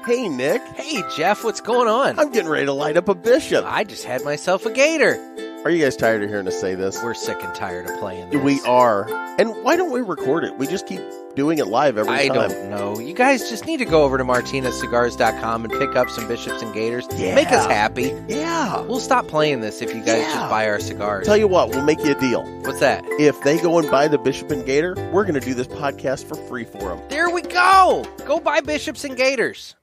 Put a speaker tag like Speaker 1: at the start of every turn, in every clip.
Speaker 1: Hey, Nick.
Speaker 2: Hey, Jeff, what's going on?
Speaker 1: I'm getting ready to light up a bishop.
Speaker 2: I just had myself a gator.
Speaker 1: Are you guys tired of hearing us say this?
Speaker 2: We're sick and tired of playing this.
Speaker 1: We are. And why don't we record it? We just keep doing it live every time.
Speaker 2: I don't know. You guys just need to go over to martinezcigars.com and pick up some bishops and gators.
Speaker 1: Yeah.
Speaker 2: Make us happy.
Speaker 1: Yeah.
Speaker 2: We'll stop playing this if you guys just buy our cigars.
Speaker 1: Tell you what, we'll make you a deal.
Speaker 2: What's that?
Speaker 1: If they go and buy the Bishop and Gator, we're going to do this podcast for free for them.
Speaker 2: There we go. Go buy bishops and gators.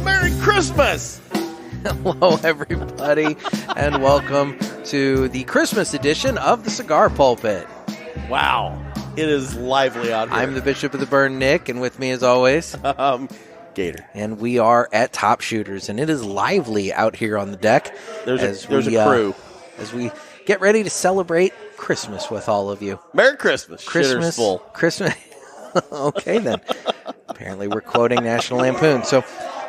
Speaker 1: Merry Christmas!
Speaker 2: Hello, everybody, and welcome to the Christmas edition of the Cigar Pulpit.
Speaker 1: Wow. It is lively out here.
Speaker 2: I'm the Bishop of the Burn, Nick, and with me as always,
Speaker 1: Gator.
Speaker 2: And we are at Top Shooters, and it is lively out here on the deck.
Speaker 1: There's a crew.
Speaker 2: As we get ready to celebrate Christmas with all of you.
Speaker 1: Merry Christmas.
Speaker 2: Christmas.
Speaker 1: Shitter's full.
Speaker 2: Christmas. Okay, then. Apparently we're quoting National Lampoon. So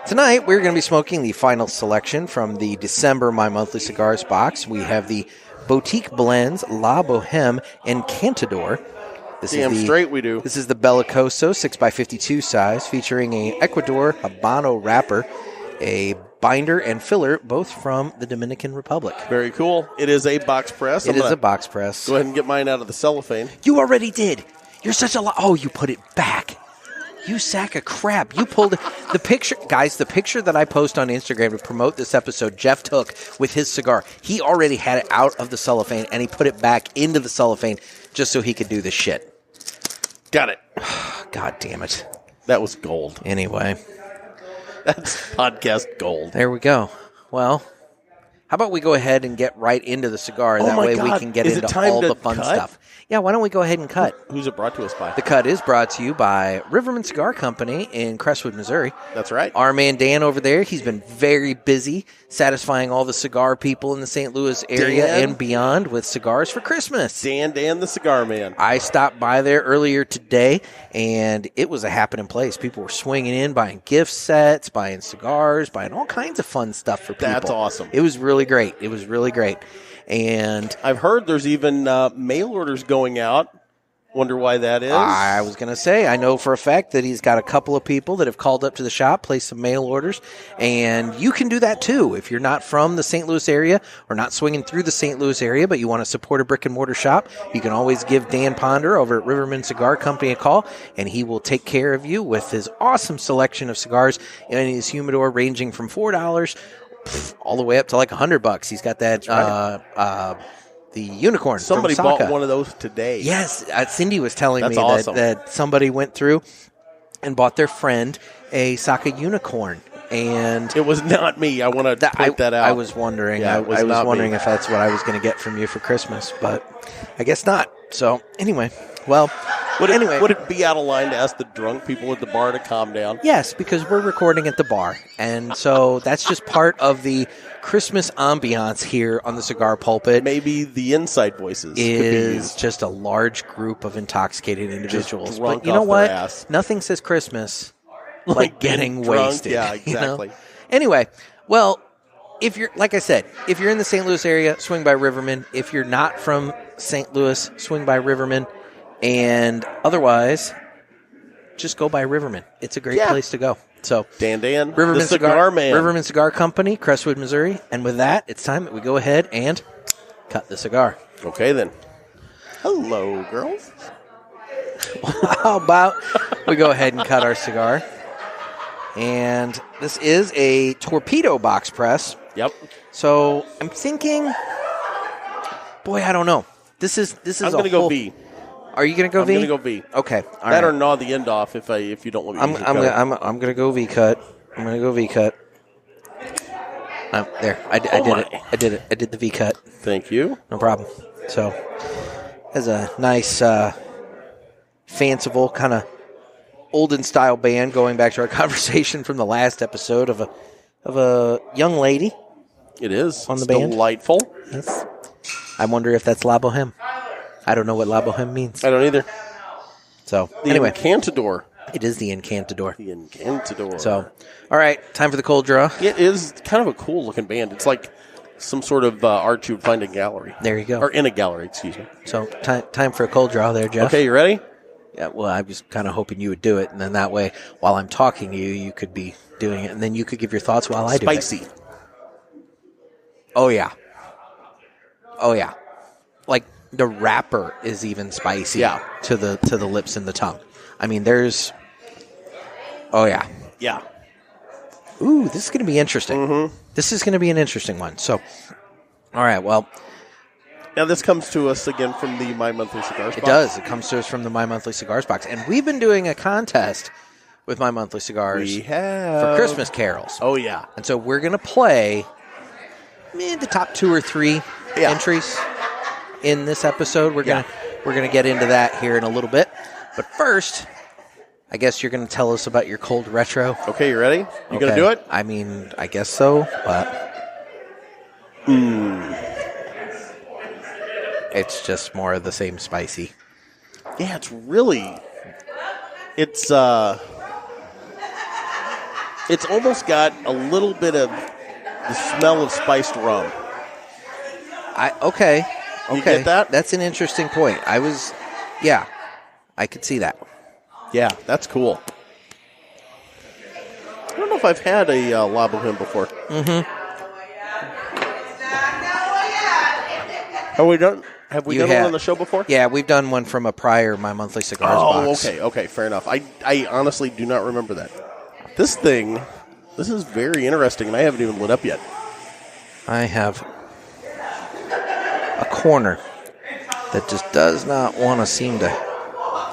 Speaker 2: tonight we're going to be smoking the final selection from the December My Monthly Cigars box. We have the Boutique Blends La Boheme Encantador.
Speaker 1: Damn straight we do.
Speaker 2: This is the Bellicoso 6x52 size, featuring a Ecuador Habano wrapper, a binder and filler, both from the Dominican Republic.
Speaker 1: Very cool. It is a box press.
Speaker 2: It is a box press.
Speaker 1: Go ahead and get mine out of the cellophane.
Speaker 2: You already did. You're such a Oh, you put it back. You sack of crap. You pulled the picture. Guys, the picture that I post on Instagram to promote this episode, Jeff took with his cigar. He already had it out of the cellophane, and he put it back into the cellophane just so he could do this shit.
Speaker 1: Got it.
Speaker 2: God damn it.
Speaker 1: That was gold.
Speaker 2: Anyway.
Speaker 1: That's podcast gold.
Speaker 2: There we go. Well, how about we go ahead and get right into the cigar? That way we can get into all the fun stuff. Yeah, why don't we go ahead and cut?
Speaker 1: Who's it brought to us by?
Speaker 2: The cut is brought to you by Riverman Cigar Company in Crestwood, Missouri.
Speaker 1: That's right.
Speaker 2: Our man Dan over there, he's been very busy satisfying all the cigar people in the St. Louis area and beyond with cigars for Christmas.
Speaker 1: Dan the Cigar Man.
Speaker 2: I stopped by there earlier today, and it was a happening place. People were swinging in, buying gift sets, buying cigars, buying all kinds of fun stuff for people.
Speaker 1: That's awesome.
Speaker 2: It was really great. It was really great. And
Speaker 1: I've heard there's even mail orders going out. Wonder why that is.
Speaker 2: I was going to say, I know for a fact that he's got a couple of people that have called up to the shop, placed some mail orders, and you can do that too. If you're not from the St. Louis area or not swinging through the St. Louis area, but you want to support a brick and mortar shop, you can always give Dan Ponder over at Riverman Cigar Company a call, and he will take care of you with his awesome selection of cigars in his humidor ranging from $4 all the way up to like $100. He's got that the unicorn.
Speaker 1: Somebody
Speaker 2: from Saka.
Speaker 1: bought one of those today.
Speaker 2: Yes, Cindy was telling me
Speaker 1: awesome.
Speaker 2: that somebody went through and bought their friend a Saka unicorn, and
Speaker 1: it was not me. I want to point that out.
Speaker 2: I was wondering.
Speaker 1: Yeah,
Speaker 2: I was wondering if that's what I was going to get from you for Christmas, but I guess not. So anyway, well.
Speaker 1: Would it be out of line to ask the drunk people at the bar to calm down?
Speaker 2: Yes, because we're recording at the bar. And so that's just part of the Christmas ambiance here on the Cigar Pulpit.
Speaker 1: Maybe the inside voices
Speaker 2: is just a large group of inintoxicated individuals.
Speaker 1: But
Speaker 2: you know what? Nothing says Christmas like getting
Speaker 1: drunk.
Speaker 2: wasted.
Speaker 1: Yeah, exactly.
Speaker 2: You know? Anyway, well, if you're, like I said, if you're in the St. Louis area, swing by Riverman. If you're not from St. Louis, swing by Riverman. And otherwise, just go by Riverman. It's a great place to go. So,
Speaker 1: Dan,
Speaker 2: Riverman
Speaker 1: the Cigar Man.
Speaker 2: Riverman Cigar Company, Crestwood, Missouri. And with that, it's time that we go ahead and cut the cigar.
Speaker 1: Okay, then. Hello, girls.
Speaker 2: How about we go ahead and cut our cigar? And this is a torpedo box press.
Speaker 1: Yep.
Speaker 2: So I'm thinking, boy, I don't know. This is.
Speaker 1: I'm going to go B.
Speaker 2: Are you going to go V?
Speaker 1: I'm going to go V.
Speaker 2: Okay.
Speaker 1: All right. Or gnaw the end off if you don't want me to.
Speaker 2: I'm going to go V cut. I'm going to go V cut. There. I did it. I did it. I did the V cut.
Speaker 1: Thank you.
Speaker 2: No problem. So, as a nice, fanciful kind of olden style band, going back to our conversation from the last episode of a young lady.
Speaker 1: It is
Speaker 2: on the band.
Speaker 1: Delightful.
Speaker 2: Yes. I wonder if that's La Boheme. I don't know what La Boheme means.
Speaker 1: I don't either.
Speaker 2: So,
Speaker 1: anyway. Encantador.
Speaker 2: It is the Encantador.
Speaker 1: The Encantador.
Speaker 2: So, all right, time for the cold draw.
Speaker 1: It is kind of a cool-looking band. It's like some sort of art you would find in a gallery.
Speaker 2: There you go.
Speaker 1: Or in a gallery, excuse me.
Speaker 2: So, time for a cold draw there, Jeff.
Speaker 1: Okay, you ready?
Speaker 2: Yeah, well, I was kind of hoping you would do it, and then that way, while I'm talking to you, you could be doing it, and then you could give your thoughts while I do it.
Speaker 1: Spicy.
Speaker 2: Oh, yeah. Oh, yeah. Like, the wrapper is even spicy to the lips and the tongue. I mean, there's... Oh, yeah.
Speaker 1: Yeah.
Speaker 2: Ooh, this is going to be interesting.
Speaker 1: Mm-hmm.
Speaker 2: This is going to be an interesting one. So, all right, well...
Speaker 1: Now, this comes to us again from the My Monthly Cigars box.
Speaker 2: It does. It comes to us from the My Monthly Cigars box. And we've been doing a contest with My Monthly Cigars for Christmas carols.
Speaker 1: Oh, yeah.
Speaker 2: And so we're going to play the top 2 or 3 entries in this episode. We're gonna get into that here in a little bit. But first, I guess you're going to tell us about your cold retro.
Speaker 1: Okay, you ready? You going to do it?
Speaker 2: I mean, I guess so, but... It's just more of the same spicy.
Speaker 1: Yeah, it's really... It's almost got a little bit of the smell of spiced rum.
Speaker 2: Okay.
Speaker 1: You get that?
Speaker 2: That's an interesting point. I could see that.
Speaker 1: Yeah, that's cool. I don't know if I've had a La Boheme before.
Speaker 2: Mm-hmm.
Speaker 1: Have we done one on the show before?
Speaker 2: Yeah, we've done one from a prior My Monthly Cigars box.
Speaker 1: Okay, fair enough. I honestly do not remember that. This is very interesting, and I haven't even lit up yet.
Speaker 2: I have a corner that just does not want to seem to...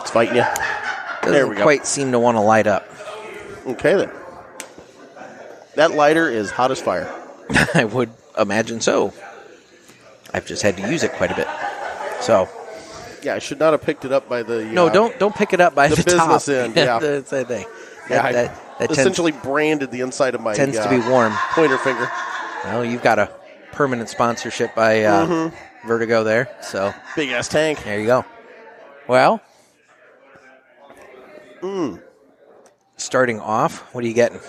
Speaker 1: It's fighting you. There we go.
Speaker 2: Quite seem to want to light up.
Speaker 1: Okay, then. That lighter is hot as fire.
Speaker 2: I would imagine so. I've just had to use it quite a bit. So...
Speaker 1: Yeah, I should not have picked it up by the...
Speaker 2: No, don't pick it up by the
Speaker 1: business
Speaker 2: top.
Speaker 1: end, yeah.
Speaker 2: That's the thing.
Speaker 1: That essentially branded the inside of my
Speaker 2: tends to be warm.
Speaker 1: Pointer finger.
Speaker 2: Well, you've got a permanent sponsorship by Vertigo there. So
Speaker 1: big ass tank.
Speaker 2: There you go. Well, starting off, what are you getting?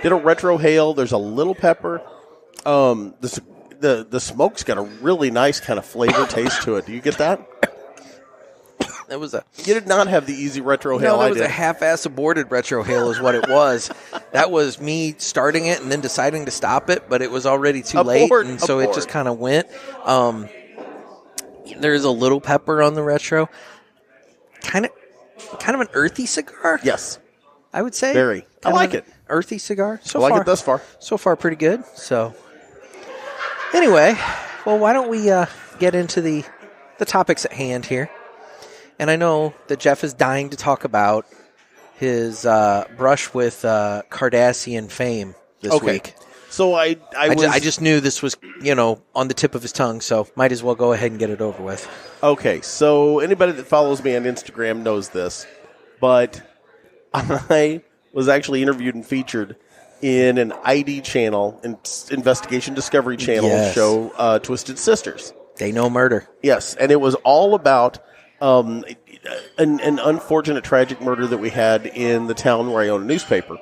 Speaker 1: Did a retro hail. There's a little pepper. The smoke's got a really nice kind of flavor taste to it. Do you get that? You did not have the easy retro hail.
Speaker 2: No, that was a half-ass aborted retro hail is what it was. That was me starting it and then deciding to stop it, but it was already too late, and so it just kind of went. There's a little pepper on the retro. Kind of an earthy cigar.
Speaker 1: Yes,
Speaker 2: I would say.
Speaker 1: Very. I like it.
Speaker 2: Earthy cigar.
Speaker 1: I like it thus far.
Speaker 2: So far, pretty good. So, anyway, well, why don't we get into the topics at hand here? And I know that Jeff is dying to talk about his brush with Cardassian fame this week.
Speaker 1: So I
Speaker 2: just knew this was, on the tip of his tongue, so might as well go ahead and get it over with.
Speaker 1: Okay, so anybody that follows me on Instagram knows this, but I was actually interviewed and featured in an ID channel, Investigation Discovery Channel show, Twisted Sisters.
Speaker 2: They know murder.
Speaker 1: Yes, and it was all about an unfortunate, tragic murder that we had in the town where I own a newspaper.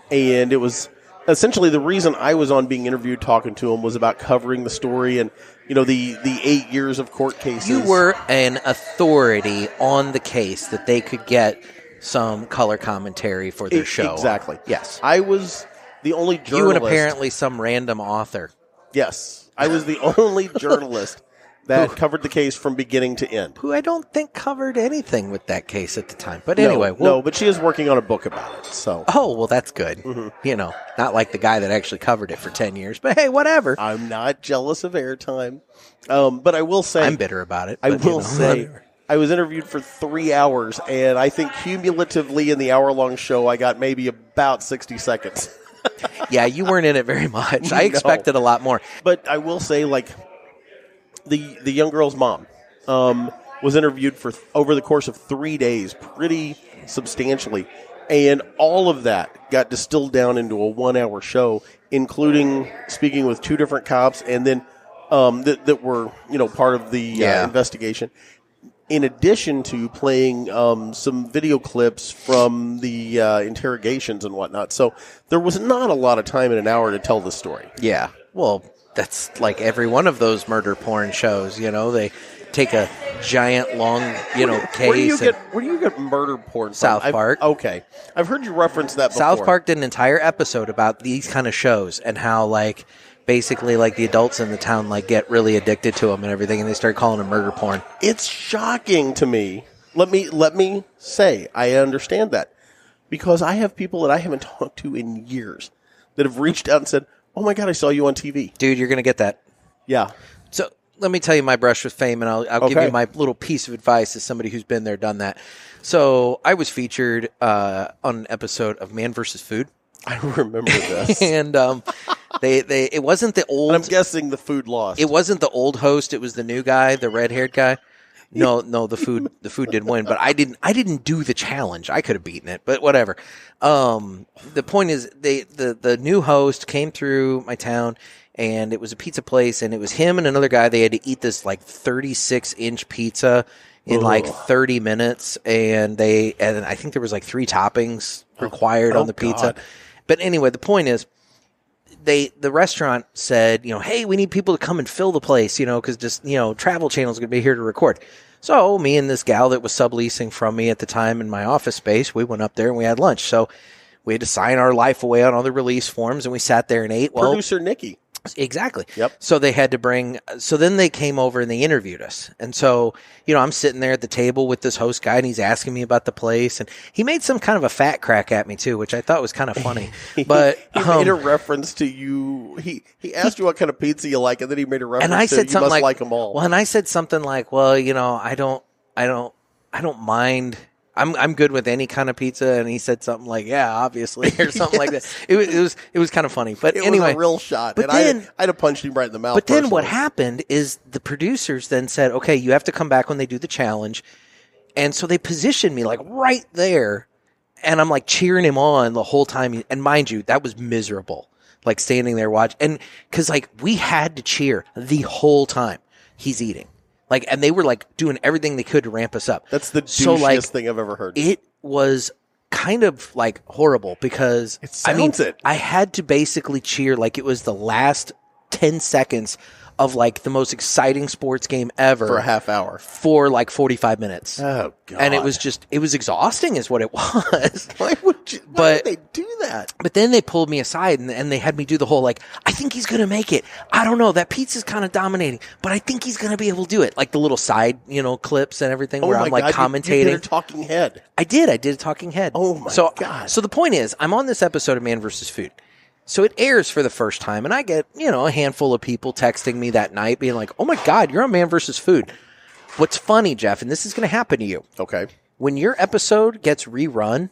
Speaker 1: And it was essentially the reason I was on being interviewed talking to him was about covering the story and, the 8 years of court cases.
Speaker 2: You were an authority on the case that they could get some color commentary for their show.
Speaker 1: Exactly.
Speaker 2: Yes.
Speaker 1: I was the only journalist.
Speaker 2: You and apparently some random author.
Speaker 1: Yes. I was the only journalist that covered the case from beginning to end.
Speaker 2: Who I don't think covered anything with that case at the time. But anyway.
Speaker 1: No, but she is working on a book about it. So.
Speaker 2: Oh, well, that's good. Mm-hmm. Not like the guy that actually covered it for 10 years. But hey, whatever.
Speaker 1: I'm not jealous of airtime. But I will say.
Speaker 2: I'm bitter about it.
Speaker 1: I will say. I was interviewed for 3 hours, and I think cumulatively in the hour-long show, I got maybe about 60 seconds.
Speaker 2: Yeah, you weren't in it very much. I expected a lot more.
Speaker 1: But I will say, the young girl's mom was interviewed for over the course of 3 days, pretty substantially, and all of that got distilled down into a 1-hour show, including speaking with 2 different cops, and then that were part of the investigation. In addition to playing some video clips from the interrogations and whatnot. So there was not a lot of time in an hour to tell the story.
Speaker 2: Yeah. Well, that's like every one of those murder porn shows. They take a giant long, case.
Speaker 1: Where do you get murder porn from?
Speaker 2: South Park.
Speaker 1: Okay. I've heard you reference that before.
Speaker 2: South Park did an entire episode about these kind of shows and how, like, basically, like, the adults in the town, like, get really addicted to them and everything, and they start calling them murder porn.
Speaker 1: It's shocking to me. Let me say I understand that, because I have people that I haven't talked to in years that have reached out and said, "Oh my God, I saw you on TV."
Speaker 2: Dude, you're going to get that.
Speaker 1: Yeah.
Speaker 2: So let me tell you my brush with fame, and I'll give you my little piece of advice as somebody who's been there, done that. So I was featured on an episode of Man vs. Food.
Speaker 1: I remember this.
Speaker 2: And it wasn't the old.
Speaker 1: And I'm guessing the food lost.
Speaker 2: It wasn't the old host. It was the new guy, the red-haired guy. No, the food didn't win, but I didn't do the challenge. I could have beaten it, but whatever. The point is, the new host came through my town, and it was a pizza place, and it was him and another guy. They had to eat this like 36-inch pizza in like 30 minutes, and I think there was like 3 toppings required on the pizza.
Speaker 1: God.
Speaker 2: But anyway, the point is, the restaurant said, hey, we need people to come and fill the place, because just, Travel Channel's going to be here to record. So me and this gal that was subleasing from me at the time in my office space, we went up there and we had lunch. So we had to sign our life away on all the release forms, and we sat there and ate. Well,
Speaker 1: Producer Nikki.
Speaker 2: Exactly.
Speaker 1: Yep.
Speaker 2: So they had to so then they came over and they interviewed us. And so, I'm sitting there at the table with this host guy, and he's asking me about the place, and he made some kind of a fat crack at me too, which I thought was kind of funny. But
Speaker 1: he made a reference to you. He asked you what kind of pizza you like, and then he made a reference
Speaker 2: and I
Speaker 1: to
Speaker 2: said
Speaker 1: you
Speaker 2: something
Speaker 1: must
Speaker 2: like,
Speaker 1: like them all.
Speaker 2: Well, and I said something like, well, I don't mind. I'm good with any kind of pizza, and he said something like, "Yeah, obviously," or something like that. It was kind of funny, but
Speaker 1: it
Speaker 2: anyway,
Speaker 1: was a real shot.
Speaker 2: But
Speaker 1: and
Speaker 2: then
Speaker 1: I'd have punched him right in the mouth.
Speaker 2: But then what
Speaker 1: personally.
Speaker 2: happened is the producers then said, "Okay, you have to come back when they do the challenge," and so they positioned me like right there, and I'm like cheering him on the whole time. And mind you, that was miserable, like standing there watching, and because like we had to cheer the whole time he's eating. Like, and they were like doing everything they could to ramp us up.
Speaker 1: That's the douchiest thing I've ever heard.
Speaker 2: It was kind of like horrible because I had to basically cheer like it was the last 10 seconds of like the most exciting sports game ever
Speaker 1: for a half hour
Speaker 2: for like 45 minutes.
Speaker 1: Oh God.
Speaker 2: And it was exhausting is what it was.
Speaker 1: Why would they do that?
Speaker 2: But then they pulled me aside and they had me do the whole like, I think he's going to make it. I don't know. That pizza's kind of dominating, but I think he's going to be able to do it. Like the little side, clips and everything where I'm like commentating.
Speaker 1: You did a talking head.
Speaker 2: I did a talking head.
Speaker 1: Oh my God.
Speaker 2: So the point is, I'm on this episode of Man vs. Food. So it airs for the first time, and I get, a handful of people texting me that night being like, oh my God, you're on Man vs. Food. What's funny, Jeff, and this is going to happen to you.
Speaker 1: Okay.
Speaker 2: When your episode gets rerun,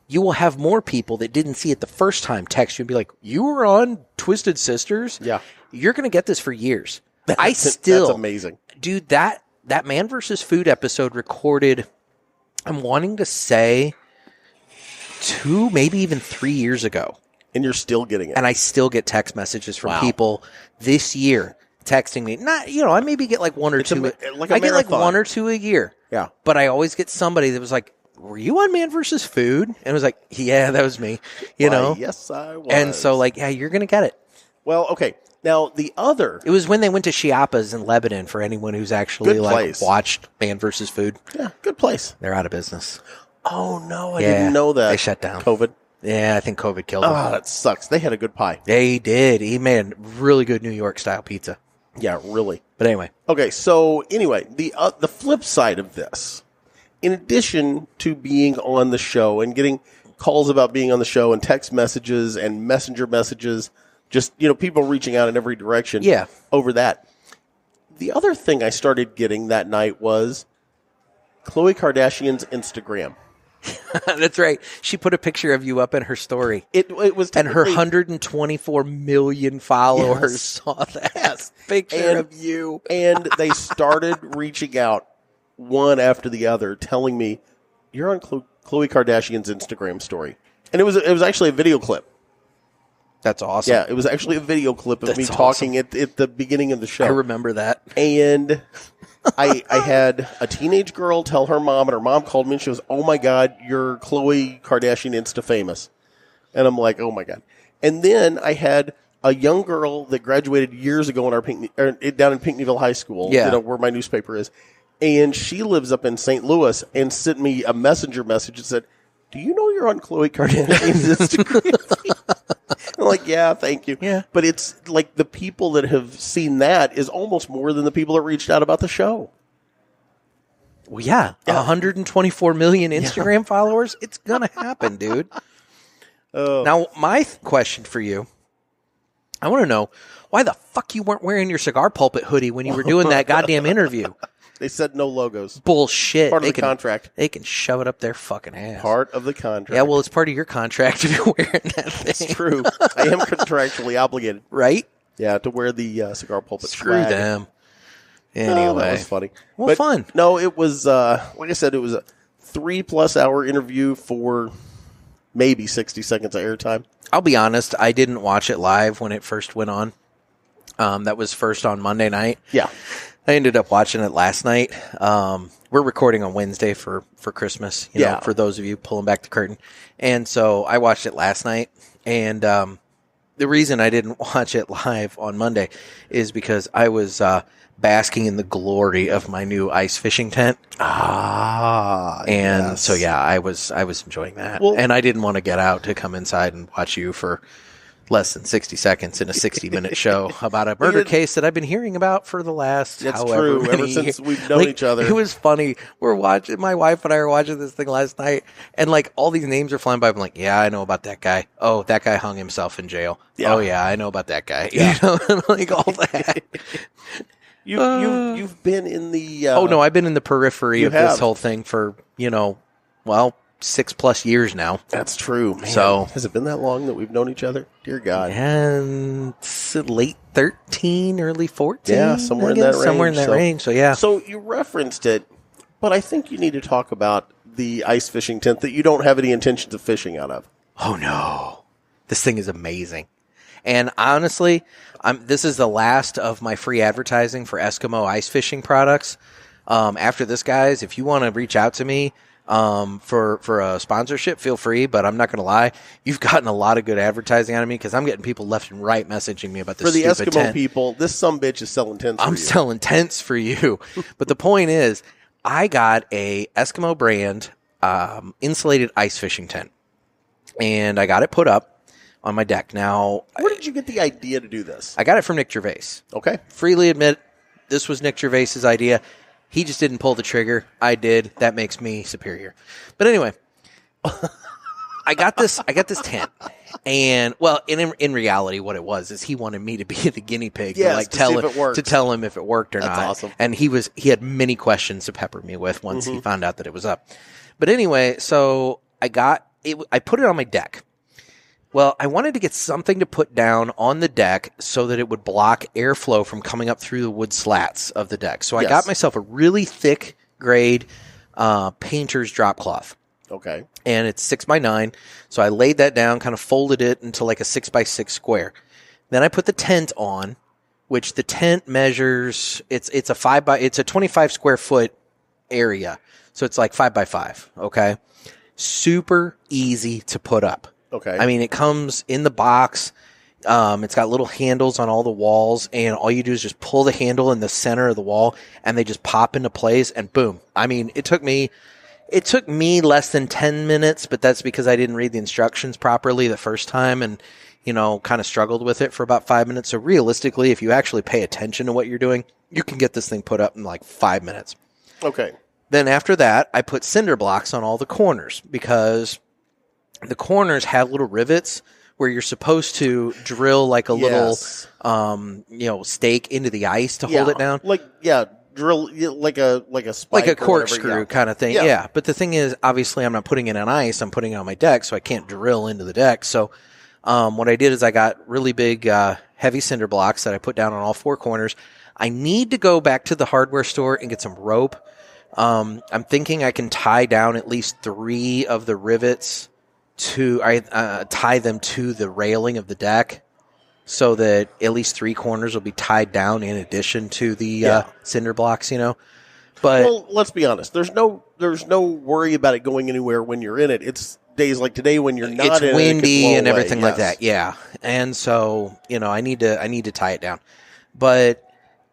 Speaker 2: you will have more people that didn't see it the first time text you and be like, you were on Twisted Sisters?
Speaker 1: Yeah.
Speaker 2: You're going to get this for years.
Speaker 1: That's amazing.
Speaker 2: Dude, that Man vs. Food episode recorded, I'm wanting to say 2, maybe even 3 years ago.
Speaker 1: And you're still getting it.
Speaker 2: And I still get text messages from people this year texting me. Not, I maybe get like one or two. I get like 1 or 2 a year.
Speaker 1: Yeah.
Speaker 2: But I always get somebody that was like, were you on Man vs. Food? And it was like, yeah, that was me.
Speaker 1: Yes, I was.
Speaker 2: And so like, yeah, you're going to get it.
Speaker 1: Well, okay. Now, it
Speaker 2: was when they went to Chiapas in Lebanon for anyone who's actually like watched Man vs. Food.
Speaker 1: Yeah, good place.
Speaker 2: They're out of business.
Speaker 1: Oh, no, I didn't know that.
Speaker 2: They shut down.
Speaker 1: COVID.
Speaker 2: Yeah, I think COVID killed them.
Speaker 1: Oh, that sucks. They had a good pie.
Speaker 2: They did. He made a really good New York style pizza.
Speaker 1: Yeah, really.
Speaker 2: But anyway.
Speaker 1: Okay, so anyway, the flip side of this, in addition to being on the show and getting calls about being on the show and text messages and messenger messages, just, people reaching out in every direction over that. The other thing I started getting that night was Khloe Kardashian's Instagram.
Speaker 2: That's right. She put a picture of you up in her story.
Speaker 1: It was,
Speaker 2: and her 124 million followers saw that picture of you.
Speaker 1: And they started reaching out one after the other, telling me, "You're on Khloe Kardashian's Instagram story," and it was actually a video clip.
Speaker 2: That's awesome.
Speaker 1: Yeah, it was actually a video clip of me talking at the beginning of the show.
Speaker 2: I remember that.
Speaker 1: And I had a teenage girl tell her mom, and her mom called me, and she goes, "Oh my God, you're Khloe Kardashian Insta famous." And I'm like, "Oh my God." And then I had a young girl that graduated years ago in our down in Pinckneyville High School, where my newspaper is, and she lives up in St. Louis, and sent me a messenger message that said, "Do you know you're on Khloe Kardashian's Instagram?" I'm like, "Yeah, thank you."
Speaker 2: Yeah.
Speaker 1: But it's like the people that have seen that is almost more than the people that reached out about the show.
Speaker 2: Well, yeah. 124 million Instagram followers. It's going to happen, dude. Now, my question for you, I want to know why the fuck you weren't wearing your Cigar Pulpit hoodie when you were doing that goddamn interview.
Speaker 1: They said no logos.
Speaker 2: Bullshit.
Speaker 1: Part of the contract.
Speaker 2: They can shove it up their fucking ass.
Speaker 1: Part of the contract.
Speaker 2: Yeah, well, it's part of your contract if you're wearing that thing.
Speaker 1: It's true. I am contractually obligated.
Speaker 2: Right?
Speaker 1: Yeah, to wear the Cigar Pulpit
Speaker 2: Screw
Speaker 1: flag.
Speaker 2: them. Anyway.
Speaker 1: That was funny.
Speaker 2: Well, fun.
Speaker 1: No, it was, like I said, it was a 3+ hour interview for maybe 60 seconds of airtime.
Speaker 2: I'll be honest, I didn't watch it live when it first went on. That was first on Monday night.
Speaker 1: Yeah.
Speaker 2: I ended up watching it last night. We're recording on Wednesday for Christmas, you know, for those of you pulling back the curtain. And so I watched it last night. And the reason I didn't watch it live on Monday is because I was basking in the glory of my new ice fishing tent. And so, yeah, I was enjoying that. Well, and I didn't want to get out to come inside and watch you for less than 60 seconds in a 60-minute show about a murder case that I've been hearing about for the last however many
Speaker 1: ever since we've known each other.
Speaker 2: It was funny. My wife and I were watching this thing last night, and like all these names are flying by. I'm like, yeah, I know about that guy. Oh, that guy hung himself in jail. Yeah. Oh, yeah, I know about that guy. Yeah. You know, like all that.
Speaker 1: You've been in the...
Speaker 2: oh, no, I've been in the periphery of this whole thing for, 6+ years now.
Speaker 1: That's true. Man.
Speaker 2: So
Speaker 1: has it been that long that we've known each other? Dear God.
Speaker 2: And late 13, early 14.
Speaker 1: Yeah, somewhere in that range.
Speaker 2: Somewhere in that range. So, yeah.
Speaker 1: So you referenced it, but I think you need to talk about the ice fishing tent that you don't have any intentions of fishing out of.
Speaker 2: Oh, no. This thing is amazing. And honestly, this is the last of my free advertising for Eskimo ice fishing products. After this, guys, if you want to reach out to me for a sponsorship, feel free. But I'm not going to lie, you've gotten a lot of good advertising out of me because I'm getting people left and right messaging me about this stupid tent. For the Eskimo
Speaker 1: people, this sumbitch is selling tents for you.
Speaker 2: I'm selling tents for you. But the point is, I got a Eskimo brand insulated ice fishing tent, and I got it put up on my deck. Now,
Speaker 1: where did you get the idea to do this?
Speaker 2: I got it from Nick Gervais.
Speaker 1: Okay.
Speaker 2: Freely admit, this was Nick Gervais's idea. He just didn't pull the trigger. I did. That makes me superior. But anyway, I got this tent. And, well, in reality, what it was is he wanted me to be the guinea pig to tell him if it worked or not.
Speaker 1: That's awesome.
Speaker 2: And he had many questions to pepper me with once he found out that it was up. But anyway, so I put it on my deck. Well, I wanted to get something to put down on the deck so that it would block airflow from coming up through the wood slats of the deck. So I got myself a really thick grade painter's drop cloth.
Speaker 1: Okay.
Speaker 2: And it's 6x9. So I laid that down, kind of folded it into like a 6x6 square. Then I put the tent on, which the tent measures, it's a 25 square foot area. So it's like 5x5. Okay. Super easy to put up.
Speaker 1: Okay.
Speaker 2: I mean, it comes in the box. It's got little handles on all the walls, and all you do is just pull the handle in the center of the wall, and they just pop into place, and boom. I mean, it took me less than 10 minutes, but that's because I didn't read the instructions properly the first time and, kind of struggled with it for about 5 minutes. So realistically, if you actually pay attention to what you're doing, you can get this thing put up in like 5 minutes.
Speaker 1: Okay.
Speaker 2: Then after that, I put cinder blocks on all the corners because the corners have little rivets where you're supposed to drill like a little, stake into the ice to hold it down.
Speaker 1: Drill like a spike,
Speaker 2: like a corkscrew kind of thing. Yeah. But the thing is, obviously, I'm not putting it on ice. I'm putting it on my deck, so I can't drill into the deck. So what I did is I got really big, heavy cinder blocks that I put down on all four corners. I need to go back to the hardware store and get some rope. I'm thinking I can tie down at least 3 of the rivets tie them to the railing of the deck so that at least 3 corners will be tied down in addition to the cinder blocks, But
Speaker 1: well, let's be honest. There's no worry about it going anywhere when you're in it. It's days like today when you're not in it.
Speaker 2: It's windy and everything like that. Yeah. and so I need to tie it down. But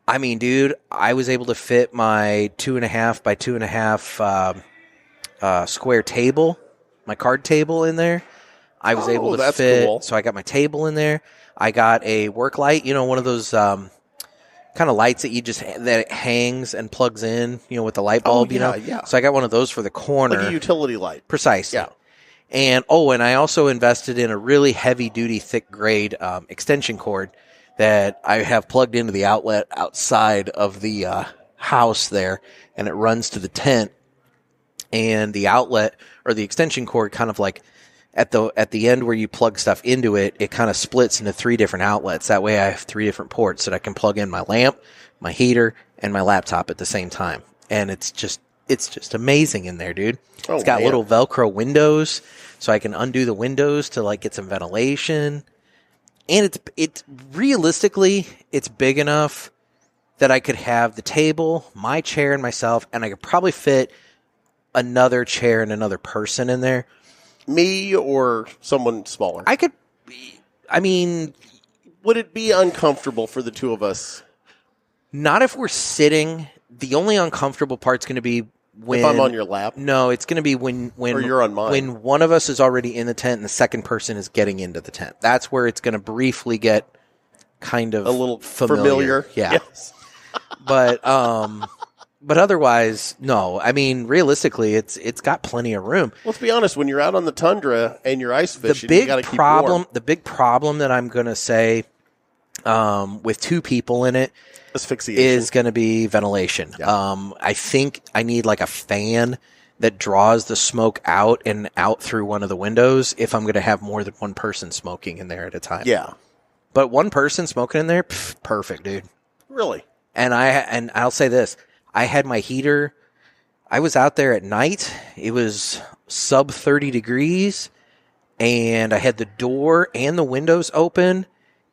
Speaker 2: I mean, dude, I was able to fit my 2.5 by 2.5 square table, my card table in there. I was able to fit, cool. So I got my table in there. I got a work light, one of those kind of lights that that it hangs and plugs in, with the light bulb,
Speaker 1: Yeah.
Speaker 2: So I got one of those for the corner.
Speaker 1: Like a utility light.
Speaker 2: Precisely.
Speaker 1: Yeah.
Speaker 2: And I also invested in a really heavy-duty, thick-grade extension cord that I have plugged into the outlet outside of the house there, and it runs to the tent. And the outlet or the extension cord kind of like at the end where you plug stuff into it, it kind of splits into 3 different outlets. That way I have 3 different ports that I can plug in my lamp, my heater, and my laptop at the same time. And it's just amazing in there, dude. It's got little Velcro windows, so I can undo the windows to like get some ventilation. And it's realistically, it's big enough that I could have the table, my chair, and myself, and I could probably fit another chair and another person in there.
Speaker 1: Me or someone smaller? Would it be uncomfortable for the two of us?
Speaker 2: Not if we're sitting. The only uncomfortable part's going to be when...
Speaker 1: If I'm on your lap?
Speaker 2: No, it's going to be when
Speaker 1: or you're on mine.
Speaker 2: When one of us is already in the tent and the second person is getting into the tent. That's where it's going to briefly get kind of...
Speaker 1: A little familiar?
Speaker 2: Yeah.
Speaker 1: Yes.
Speaker 2: But otherwise, no. I mean, realistically, it's got plenty of room.
Speaker 1: Let's be honest. When you're out on the tundra and you're ice fishing, you got to keep warm.
Speaker 2: The big problem that I'm going to say with 2 people in it
Speaker 1: asphyxiation
Speaker 2: is going to be ventilation. Yeah. I think I need like a fan that draws the smoke out and out through one of the windows if I'm going to have more than one person smoking in there at a time.
Speaker 1: Yeah.
Speaker 2: But one person smoking in there, perfect, dude.
Speaker 1: Really?
Speaker 2: And I'll say this. I had my heater. I was out there at night. It was sub 30 degrees, and I had the door and the windows open,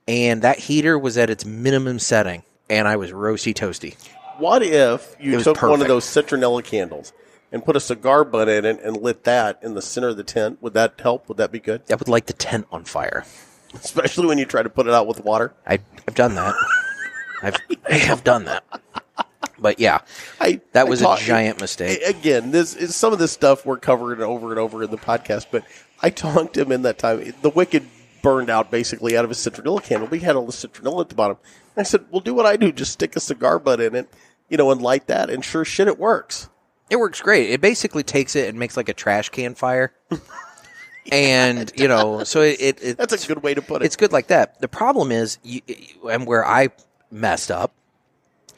Speaker 2: and that heater was at its minimum setting, and I was roasty toasty.
Speaker 1: What if you took
Speaker 2: perfect.
Speaker 1: One of those citronella candles and put a cigar butt in it and lit that in the center of the tent? Would that help? Would that be good?
Speaker 2: That would light the tent on fire.
Speaker 1: Especially when you try to put it out with water?
Speaker 2: I've done that. I have done that. But yeah, that was a giant mistake.
Speaker 1: Again, some of this stuff we're covering over and over in the podcast, but I talked to him in that time. The wick burned out basically out of his citronella candle. We had all the citronella at the bottom. I said, well, do what I do. Just stick a cigar butt in it, and light that. And sure shit, it works.
Speaker 2: It works great. It basically takes it and makes like a trash can fire. And, so it
Speaker 1: that's a good way to put it.
Speaker 2: It's good like that. The problem is, and where I messed up,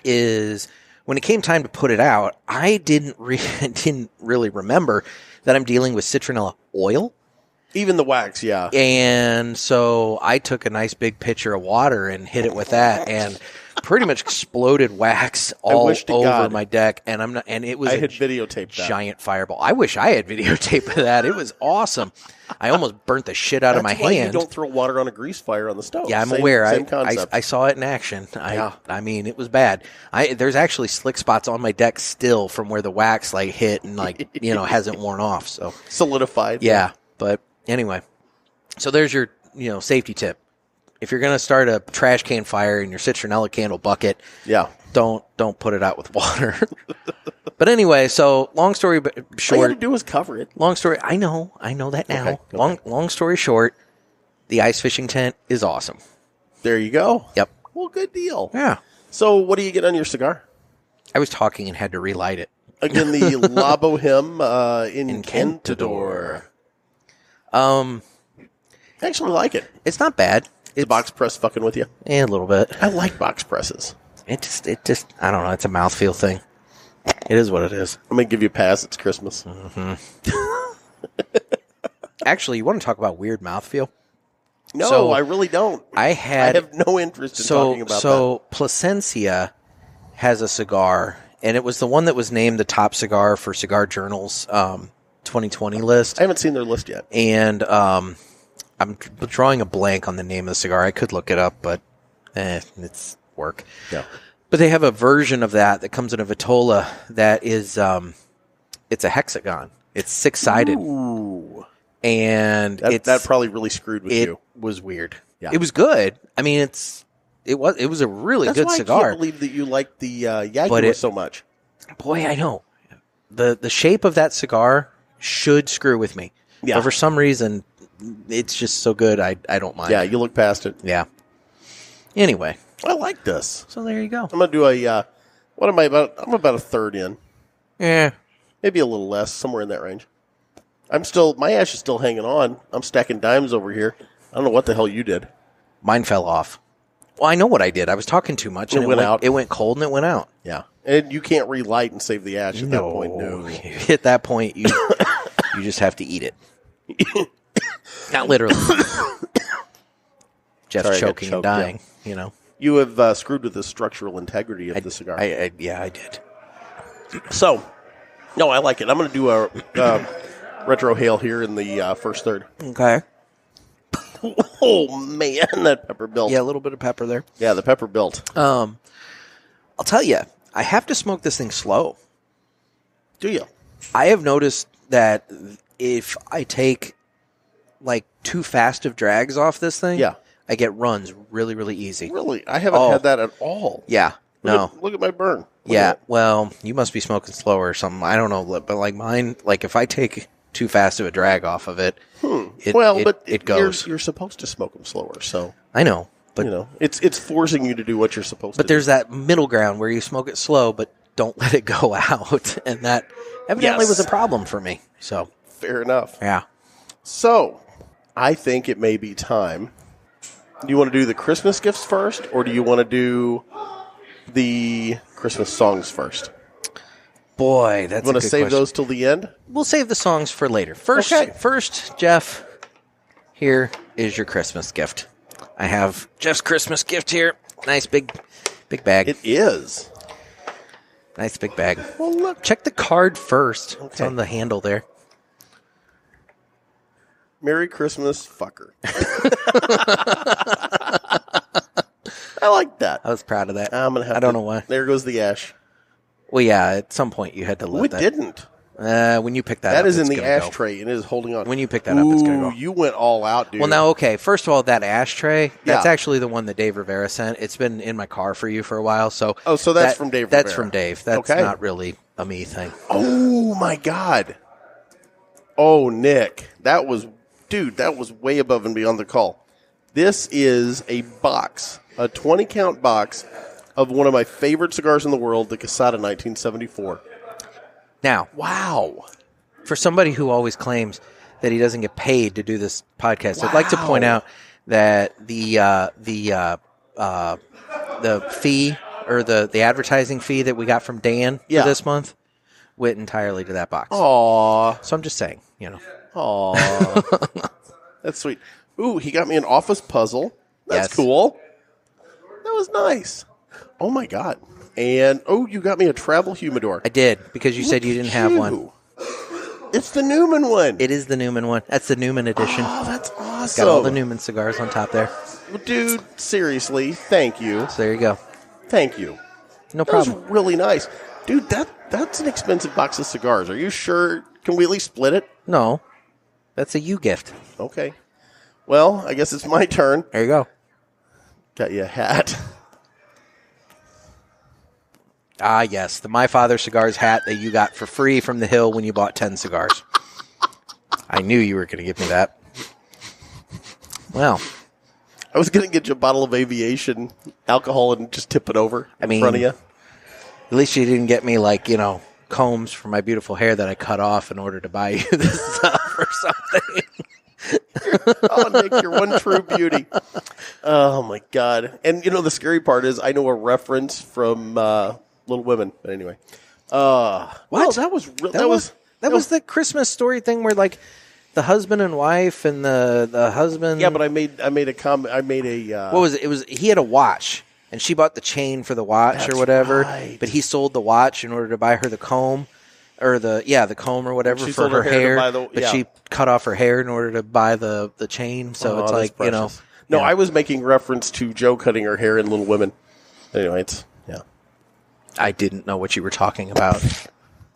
Speaker 2: is when it came time to put it out, I didn't really remember that I'm dealing with citronella oil.
Speaker 1: Even the wax, yeah.
Speaker 2: And so I took a nice big pitcher of water and hit it with that, and pretty much exploded wax all over my deck. And it was
Speaker 1: I had videotaped that.
Speaker 2: Giant fireball. I wish I had videotaped that. It was awesome. I almost burnt the shit out of my hand.
Speaker 1: That's why you don't throw water on a grease fire on the stove.
Speaker 2: Yeah, I'm aware.
Speaker 1: Same concept.
Speaker 2: I saw it in action. I mean, it was bad. There's actually slick spots on my deck still from where the wax hit and hasn't worn off. So
Speaker 1: solidified.
Speaker 2: Yeah, but anyway, so there's your safety tip. If you're going to start a trash can fire in your citronella candle bucket, don't put it out with water. But anyway, so long story short,
Speaker 1: all you got to do is cover it.
Speaker 2: Long story, I know that now.
Speaker 1: Okay.
Speaker 2: Long story short, the ice fishing tent is awesome.
Speaker 1: There you go.
Speaker 2: Yep.
Speaker 1: Well, good deal.
Speaker 2: Yeah.
Speaker 1: So, what do you get on your cigar?
Speaker 2: I was talking and had to relight it.
Speaker 1: Again, the La Boheme Encantador.
Speaker 2: I
Speaker 1: actually like it.
Speaker 2: It's not bad.
Speaker 1: It's box press fucking with you?
Speaker 2: Yeah, a little bit.
Speaker 1: I like box presses.
Speaker 2: It just, I don't know. It's a mouthfeel thing. It is what it is.
Speaker 1: I'm going to give you a pass. It's Christmas.
Speaker 2: Mm-hmm. Actually, you want to talk about weird mouthfeel?
Speaker 1: No, I really don't. I have no interest in talking about that.
Speaker 2: So, Plasencia has a cigar, and it was the one that was named the top cigar for Cigar Journal's 2020 list.
Speaker 1: I haven't seen their list yet.
Speaker 2: And I'm drawing a blank on the name of the cigar. I could look it up, but it's work.
Speaker 1: Yeah.
Speaker 2: But they have a version of that comes in a vitola that is, it's a hexagon. It's 6-sided.
Speaker 1: Ooh.
Speaker 2: And
Speaker 1: that probably really screwed with you.
Speaker 2: It was weird.
Speaker 1: Yeah.
Speaker 2: It was good. I mean, it was a really
Speaker 1: That's
Speaker 2: good
Speaker 1: why
Speaker 2: cigar.
Speaker 1: I can't believe that you like the Jaguar so much.
Speaker 2: Boy, I know. The shape of that cigar should screw with me.
Speaker 1: Yeah.
Speaker 2: But for some reason, it's just so good, I don't mind.
Speaker 1: Yeah, you look past it.
Speaker 2: Yeah. Anyway.
Speaker 1: I like this.
Speaker 2: So there you go.
Speaker 1: I'm going to do a, what am I about? I'm about a third in.
Speaker 2: Yeah.
Speaker 1: Maybe a little less, somewhere in that range. My ash is still hanging on. I'm stacking dimes over here. I don't know what the hell you did.
Speaker 2: Mine fell off. Well, I know what I did. I was talking too much. And
Speaker 1: it went out.
Speaker 2: It went cold and it went out.
Speaker 1: Yeah. And you can't relight and save the ash at that point. No.
Speaker 2: At that point, you just have to eat it. Not literally. Jeff's
Speaker 1: Sorry, I got
Speaker 2: choking and
Speaker 1: choked,
Speaker 2: dying,
Speaker 1: yeah.
Speaker 2: you know.
Speaker 1: You have screwed with the structural integrity of the cigar.
Speaker 2: I did.
Speaker 1: So, no, I like it. I'm going to do a retro hail here in the first third.
Speaker 2: Okay.
Speaker 1: Oh, man, that pepper built.
Speaker 2: Yeah, a little bit of pepper there.
Speaker 1: Yeah, the pepper built.
Speaker 2: I'll tell you, I have to smoke this thing slow.
Speaker 1: Do you?
Speaker 2: I have noticed that if I take like too fast of drags off this thing,
Speaker 1: Yeah.
Speaker 2: I get runs really, really easy.
Speaker 1: Really? I haven't had that at all.
Speaker 2: Yeah.
Speaker 1: Look at my burn. Look
Speaker 2: Yeah.
Speaker 1: at it.
Speaker 2: Well, you must be smoking slower or something. I don't know, but like mine, like if I take too fast of a drag off of it, it goes.
Speaker 1: You're supposed to smoke them slower, so
Speaker 2: I know, but
Speaker 1: it's forcing you to do what you're supposed to.
Speaker 2: But there's that middle ground where you smoke it slow, but don't let it go out, and that evidently was a problem for me. So
Speaker 1: fair enough.
Speaker 2: Yeah.
Speaker 1: So I think it may be time. Do you want to do the Christmas gifts first, or do you want to do the Christmas songs first?
Speaker 2: Boy, that's
Speaker 1: you want to save those till the end?
Speaker 2: We'll save the songs for later. First, Jeff, here is your Christmas gift. I have Jeff's Christmas gift here. Nice big bag.
Speaker 1: It is.
Speaker 2: Nice big bag.
Speaker 1: Well, look.
Speaker 2: Check the card first.
Speaker 1: Okay.
Speaker 2: It's on the handle there.
Speaker 1: Merry Christmas, fucker. I like that.
Speaker 2: I was proud of that.
Speaker 1: I'm gonna have
Speaker 2: I don't know why.
Speaker 1: There goes the ash.
Speaker 2: Well, yeah, at some point you had to let
Speaker 1: We
Speaker 2: that.
Speaker 1: didn't.
Speaker 2: When you pick that up,
Speaker 1: That is in
Speaker 2: it's
Speaker 1: the
Speaker 2: gonna go.
Speaker 1: ashtray, and it is holding on.
Speaker 2: When you pick that up, it's going to go.
Speaker 1: You went all out, dude.
Speaker 2: Well, now, okay. First of all, that ashtray, that's
Speaker 1: Yeah.
Speaker 2: actually the one that Dave Rivera sent. It's been in my car for you for a while. So
Speaker 1: so that's from Dave
Speaker 2: That's
Speaker 1: Rivera.
Speaker 2: from Dave. That's
Speaker 1: Okay.
Speaker 2: not really a me thing.
Speaker 1: Oh, my God. Oh, Nick. That was way above and beyond the call. This is a box, a 20-count box of one of my favorite cigars in the world, the Casada 1974.
Speaker 2: Now,
Speaker 1: Wow.
Speaker 2: for somebody who always claims that he doesn't get paid to do this podcast, I'd like to point
Speaker 1: Wow.
Speaker 2: out that the fee or the advertising fee that we got from Dan
Speaker 1: Yeah.
Speaker 2: for this month went entirely to that box.
Speaker 1: Aw.
Speaker 2: So I'm just saying,
Speaker 1: Aw. That's sweet. Ooh, he got me an office puzzle. That's
Speaker 2: Yes.
Speaker 1: cool. That was nice. Oh, my God. And, you got me a travel humidor.
Speaker 2: I did, because you said you didn't have one.
Speaker 1: It's the Newman one.
Speaker 2: It is the Newman one. That's the Newman edition.
Speaker 1: Oh, that's awesome.
Speaker 2: Got all the Newman cigars on top there.
Speaker 1: Well, dude, seriously, thank you.
Speaker 2: So there you go.
Speaker 1: Thank you.
Speaker 2: No
Speaker 1: That was
Speaker 2: problem.
Speaker 1: really nice. Dude, that's an expensive box of cigars. Are you sure? Can we at least split it?
Speaker 2: No, that's a you gift.
Speaker 1: Okay. Well, I guess it's my turn.
Speaker 2: There you go.
Speaker 1: Got you a hat.
Speaker 2: Ah, yes, the My Father Cigars hat that you got for free from the Hill when you bought 10 cigars. I knew you were going to give me that. Well,
Speaker 1: I was going to get you a bottle of aviation alcohol and just tip it over in front of you.
Speaker 2: at least you didn't get me, combs for my beautiful hair that I cut off in order to buy you this stuff or something.
Speaker 1: Oh, Nick, you're one true beauty. Oh, my God. And, the scary part is I know a reference from Little Women. But anyway. Well, that was real.
Speaker 2: That was the Christmas story thing where, the husband and wife and the husband.
Speaker 1: Yeah, but I made a comment. I made a.
Speaker 2: What was it? It was he had a watch, and she bought the chain for the watch
Speaker 1: That's
Speaker 2: or whatever.
Speaker 1: right.
Speaker 2: But he sold the watch in order to buy her the comb, or the comb or whatever
Speaker 1: She
Speaker 2: for
Speaker 1: sold
Speaker 2: her
Speaker 1: her hair to
Speaker 2: hair.
Speaker 1: buy the-
Speaker 2: But
Speaker 1: yeah.
Speaker 2: she cut off her hair in order to buy the chain. So it's
Speaker 1: that's precious. No, I was making reference to Joe cutting her hair in Little Women. Anyway,
Speaker 2: I didn't know what you were talking about.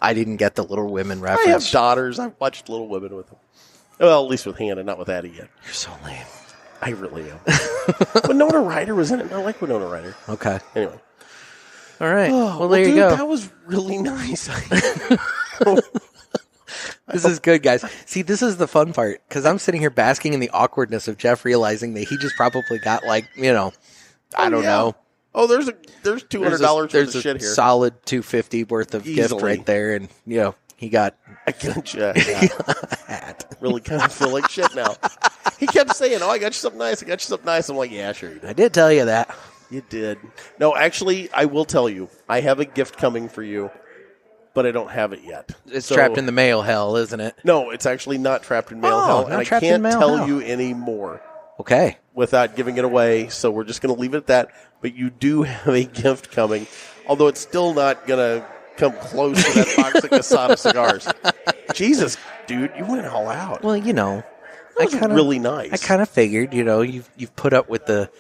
Speaker 2: I didn't get the Little Women
Speaker 1: I have
Speaker 2: reference.
Speaker 1: daughters. I've watched Little Women with them. Well, at least with Hannah, not with Addie yet.
Speaker 2: You're so lame.
Speaker 1: I really am. Winona Ryder was in it. I like Winona Ryder.
Speaker 2: Okay.
Speaker 1: Anyway.
Speaker 2: All right. Well, there
Speaker 1: dude,
Speaker 2: you go.
Speaker 1: That was really nice.
Speaker 2: This is good, guys. See, this is the fun part, because I'm sitting here basking in the awkwardness of Jeff realizing that he just probably got, like, I don't know.
Speaker 1: Oh, there's $200 worth of shit here.
Speaker 2: Solid $250 worth of gift right there, and he got
Speaker 1: a hat. Really kind of feel like shit now. He kept saying, "Oh, I got you something nice. I got you something nice." I'm like, "Yeah, sure you did."
Speaker 2: I did tell you that.
Speaker 1: You did. No, actually, I will tell you. I have a gift coming for you, but I don't have it yet.
Speaker 2: It's trapped in the mail hell, isn't it?
Speaker 1: No, it's actually not trapped in mail hell, and I can't tell you any more.
Speaker 2: Okay.
Speaker 1: Without giving it away, so we're just going to leave it at that. But you do have a gift coming, although it's still not going to come close to that box of Casada cigars. Jesus, dude, you went all out.
Speaker 2: Well,
Speaker 1: that was really nice.
Speaker 2: I kind of figured, you've put up with the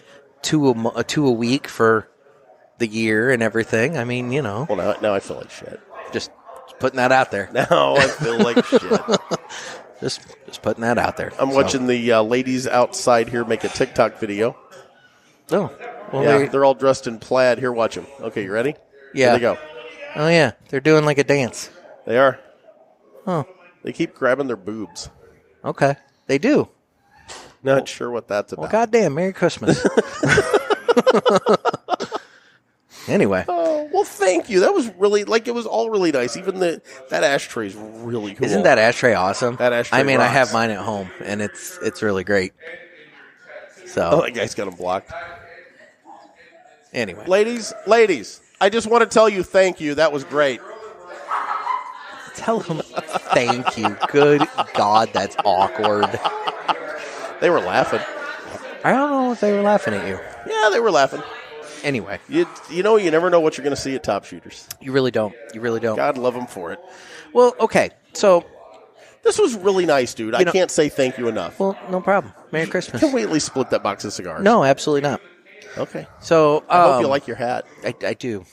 Speaker 2: two a week for the year and everything. I mean,
Speaker 1: Well, now I feel like shit.
Speaker 2: Just putting that out there.
Speaker 1: Now I feel like shit.
Speaker 2: Just putting that out there.
Speaker 1: I'm watching the ladies outside here make a TikTok video.
Speaker 2: Oh. Well,
Speaker 1: yeah, they're all dressed in plaid. Here, watch them. Okay, you ready?
Speaker 2: Yeah.
Speaker 1: Here they go.
Speaker 2: Oh, yeah. They're doing like a dance.
Speaker 1: They are.
Speaker 2: Oh.
Speaker 1: They keep grabbing their boobs.
Speaker 2: Okay. They do.
Speaker 1: Not sure what that's about.
Speaker 2: Well, goddamn, Merry Christmas. Anyway.
Speaker 1: Oh, well, thank you. That was really, it was all really nice. Even that ashtray is really cool.
Speaker 2: Isn't that ashtray awesome?
Speaker 1: That ashtray
Speaker 2: rocks. I have mine at home, and it's really great. So.
Speaker 1: Oh, that guy's got them blocked.
Speaker 2: Anyway.
Speaker 1: Ladies, I just want to tell you thank you. That was great.
Speaker 2: Tell him thank you. Good God, that's awkward.
Speaker 1: They were laughing.
Speaker 2: I don't know if they were laughing at you.
Speaker 1: Yeah, they were laughing.
Speaker 2: Anyway.
Speaker 1: You never know what you're going to see at Top Shooters.
Speaker 2: You really don't.
Speaker 1: God love them for it.
Speaker 2: Well, okay. So.
Speaker 1: This was really nice, dude. I can't say thank you enough.
Speaker 2: Well, no problem. Merry Christmas.
Speaker 1: Can we at least split that box of cigars?
Speaker 2: No, absolutely not.
Speaker 1: Okay.
Speaker 2: So.
Speaker 1: I hope you like your hat.
Speaker 2: I do.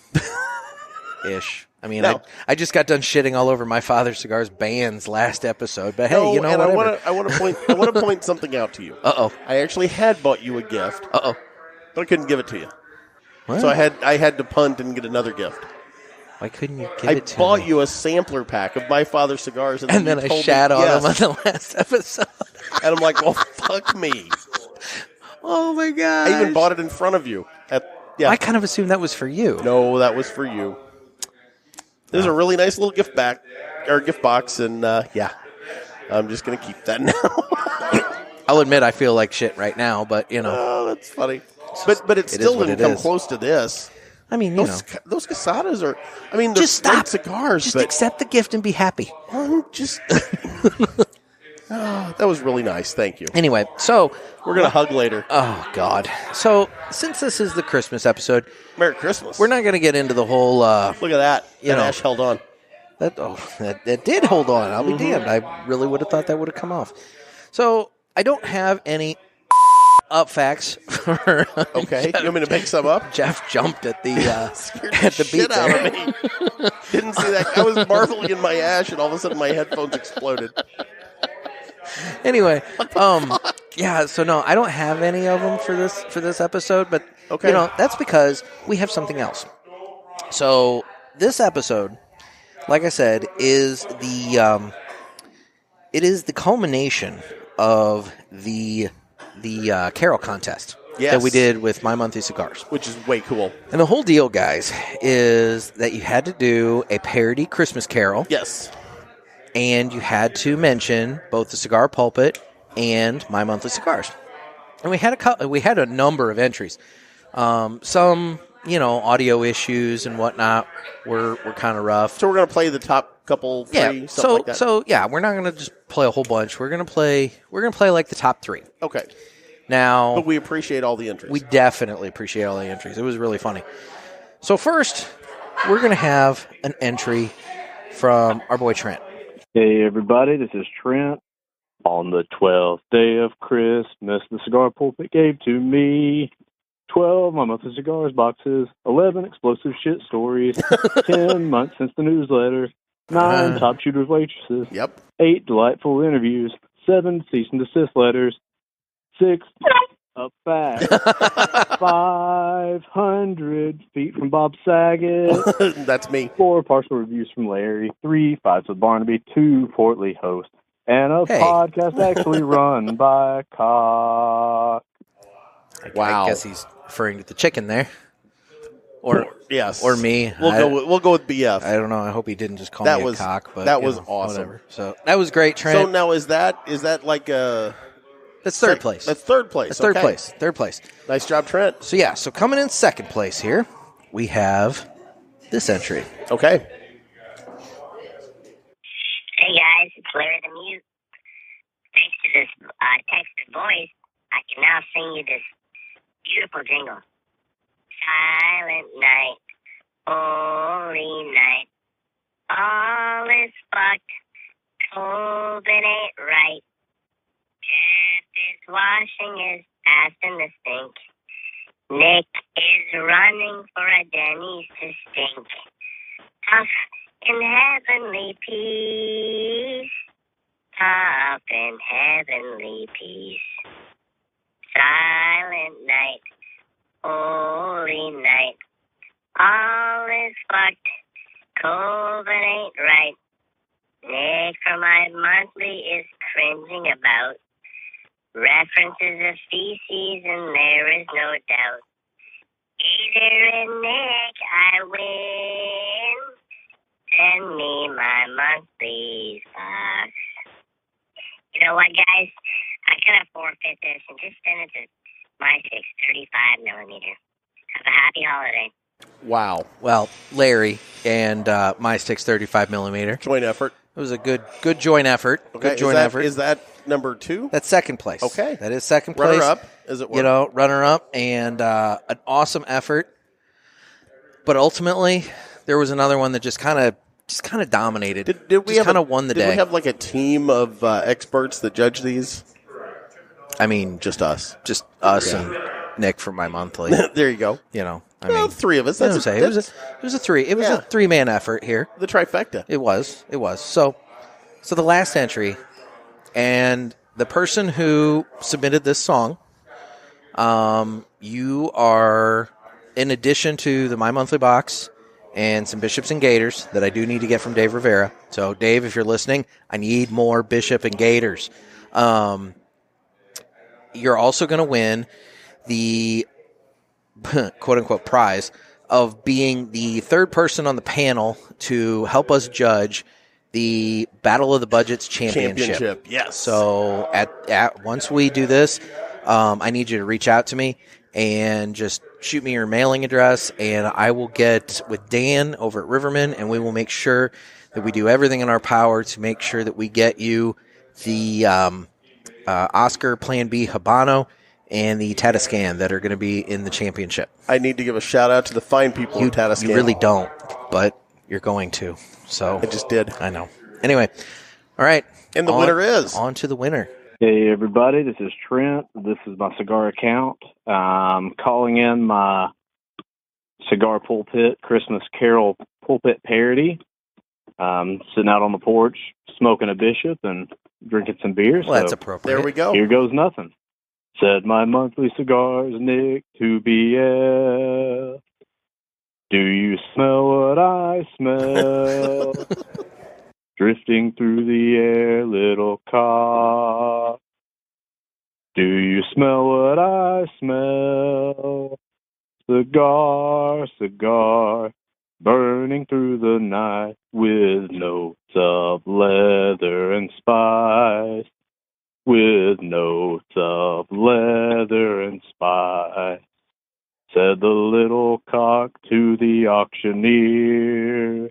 Speaker 2: Ish. I mean,
Speaker 1: no.
Speaker 2: I just got done shitting all over my Father Cigars band's last episode, but hey, whatever.
Speaker 1: I want to point something out to you.
Speaker 2: Uh-oh.
Speaker 1: I actually had bought you a gift.
Speaker 2: Uh-oh.
Speaker 1: But I couldn't give it to you.
Speaker 2: What?
Speaker 1: So I had to punt and get another gift.
Speaker 2: Why couldn't you give it to me?
Speaker 1: I bought you a sampler pack of My Father Cigars.
Speaker 2: And then I shat on them on the last episode.
Speaker 1: And I'm like, well, fuck me.
Speaker 2: Oh, my God.
Speaker 1: I even bought it in front of you.
Speaker 2: I kind of assumed that was for you.
Speaker 1: No, that was for you. There's a really nice little gift box, and I'm just going to keep that now.
Speaker 2: I'll admit I feel like shit right now, but,
Speaker 1: Oh, that's funny. But it still didn't come close to this.
Speaker 2: I mean,
Speaker 1: those Casadas are, they're just great cigars.
Speaker 2: Just accept the gift and be happy.
Speaker 1: That was really nice. Thank you.
Speaker 2: Anyway, so.
Speaker 1: We're going to hug later.
Speaker 2: Oh, God. So, since this is the Christmas episode.
Speaker 1: Merry Christmas.
Speaker 2: We're not going to get into the whole.
Speaker 1: Look at that. That ash held on.
Speaker 2: That did hold on. I'll be damned. I really would have thought that would have come off. So, I don't have any up facts.
Speaker 1: Okay. You want me to make some up?
Speaker 2: Jeff jumped at the
Speaker 1: at the beat out of me. Didn't see that. I was marveling in my ash, and all of a sudden my headphones exploded.
Speaker 2: Anyway, yeah, so no, I don't have any of them for this episode, but
Speaker 1: okay.
Speaker 2: That's because we have something else. So this episode, like I said, is the culmination of the Carol contest that we did with My Monthly Cigars,
Speaker 1: which is way cool.
Speaker 2: And the whole deal, guys, is that you had to do a parody Christmas Carol.
Speaker 1: Yes.
Speaker 2: And you had to mention both the Cigar Pulpit and My Monthly Cigars. And we had a number of entries. Some, audio issues and whatnot were kind of rough.
Speaker 1: So we're going to play the top couple, three, something like that?
Speaker 2: So, yeah, we're not going to just play a whole bunch. We're going to play like the top three.
Speaker 1: Okay.
Speaker 2: Now,
Speaker 1: but we appreciate all the entries.
Speaker 2: We definitely appreciate all the entries. It was really funny. So first, we're going to have an entry from our boy Trent.
Speaker 3: Hey, everybody, this is Trent. On the 12th day of Christmas, the Cigar Pulpit gave to me 12 My Monthly Cigars boxes, 11 explosive shit stories, 10 months since the newsletter, 9 top shooters waitresses, 8 delightful interviews, 7 cease and desist letters, 6 a fact. 500 feet from Bob Saget.
Speaker 1: That's me.
Speaker 3: 4 partial reviews from Larry. 3 fights with Barnaby. 2 portly hosts. And a podcast actually run by a cock.
Speaker 1: Wow.
Speaker 2: I guess he's referring to the chicken there. Or
Speaker 1: yes.
Speaker 2: Or me.
Speaker 1: We'll go with BF.
Speaker 2: I don't know. I hope he didn't just call me a cock. But
Speaker 1: that was awesome.
Speaker 2: Whatever. So that was great, Trent.
Speaker 1: So now is that like a...
Speaker 2: That's third place.
Speaker 1: That's third place.
Speaker 2: That's third place. Third place.
Speaker 1: Nice job, Trent.
Speaker 2: So, yeah. So, coming in second place here, we have this entry.
Speaker 1: Okay.
Speaker 4: Hey, guys. It's Larry the Mute. Thanks to this texted voice, I can now sing you this beautiful jingle. Silent night, holy night, all is fucked, cold and ain't right. Jeff is washing his ass in the sink. Nick is running for a Denny's to stink. Tough in heavenly peace. Tough in heavenly peace. Silent night, holy night. All is fucked, cold and ain't right. Nick from my monthly is cringing about references of feces, and there is no doubt. Either in Nick I win. Send me my monthly box. You know what, guys? I gotta forfeit this and just send it to my 635 millimeter. Have a happy holiday.
Speaker 1: Wow.
Speaker 2: Well, Larry and my 635 millimeter.
Speaker 1: Joint effort.
Speaker 2: It was a good joint effort.
Speaker 1: Okay.
Speaker 2: Good joint effort.
Speaker 1: Is that number 2?
Speaker 2: That's second place.
Speaker 1: Okay.
Speaker 2: That is second place.
Speaker 1: Runner up, as it were.
Speaker 2: You know, runner up, and an awesome effort. But ultimately, there was another one that just kind of dominated.
Speaker 1: Did we
Speaker 2: kind of won the day?
Speaker 1: Did we have like a team of experts that judge these?
Speaker 2: I mean,
Speaker 1: just us.
Speaker 2: Just us and Nick for my monthly.
Speaker 1: There you go.
Speaker 2: You know, I
Speaker 1: well,
Speaker 2: mean,
Speaker 1: 3 of us.
Speaker 2: It was a 3-man effort here.
Speaker 1: The trifecta.
Speaker 2: It was. So the last entry, and the person who submitted this song, you are, in addition to the My Monthly Box and some Bishops and Gators that I do need to get from Dave Rivera. So, Dave, if you're listening, I need more Bishop and Gators. You're also going to win the quote-unquote prize of being the third person on the panel to help us judge the Battle of the Budgets Championship.
Speaker 1: Yes.
Speaker 2: So at once we do this, I need you to reach out to me and just shoot me your mailing address, and I will get with Dan over at Riverman, and we will make sure that we do everything in our power to make sure that we get you the Oscar Plan B Habano and the Tatiscan that are going to be in the championship.
Speaker 1: I need to give a shout out to the fine people in Tatiscan.
Speaker 2: You really don't, but you're going to. So
Speaker 1: I just did.
Speaker 2: I know. Anyway, all right.
Speaker 1: And the winner is?
Speaker 2: On to the winner.
Speaker 3: Hey, everybody. This is Trent. This is my cigar account. Calling in my Cigar Pulpit Christmas Carol Pulpit parody. Sitting out on the porch, smoking a Bishop and drinking some beer.
Speaker 2: Well, that's appropriate.
Speaker 1: There we go.
Speaker 3: Here goes nothing. Said my monthly cigars, Nick, to BF. Do you smell what I smell? Drifting through the air, little cock. Do you smell what I smell? Cigar, cigar, burning through the night with notes of leather and spice. With notes of leather and spice. Said the little cock to the auctioneer.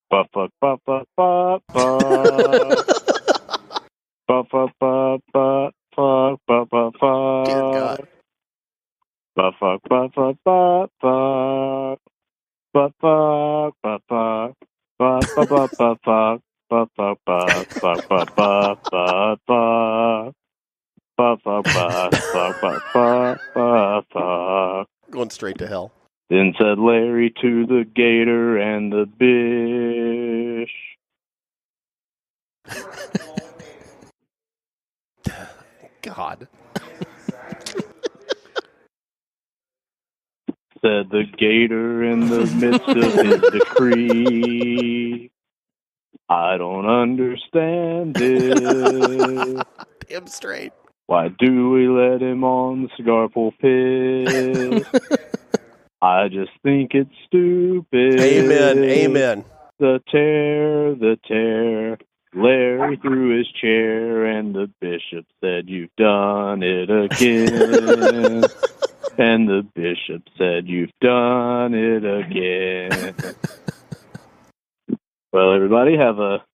Speaker 3: Buff, buff, buff, buff, buff, buff. Buff, buff, buff, buff, buff, buff, buff, buff. Buff, buff, buff, buff, buff, buff. Buff, buff, buff, buff. Buff, buff, buff, buff, buff. Buff, buff, buff, buff, buff, buff, buff, buff. Buff, buff, buff, buff, buff, buff, buff, buff.
Speaker 1: Going straight to hell.
Speaker 3: Then said Larry to the Gator and the Bish.
Speaker 1: God.
Speaker 3: said the gator in the midst of his decree. I don't understand it.
Speaker 1: Damn straight.
Speaker 3: Why do we let him on the cigar pulpit? I just think it's stupid.
Speaker 1: Amen.
Speaker 3: The tear. Larry threw his chair, and the bishop said, "You've done it again." And the bishop said, "You've done it again." Well, everybody, have a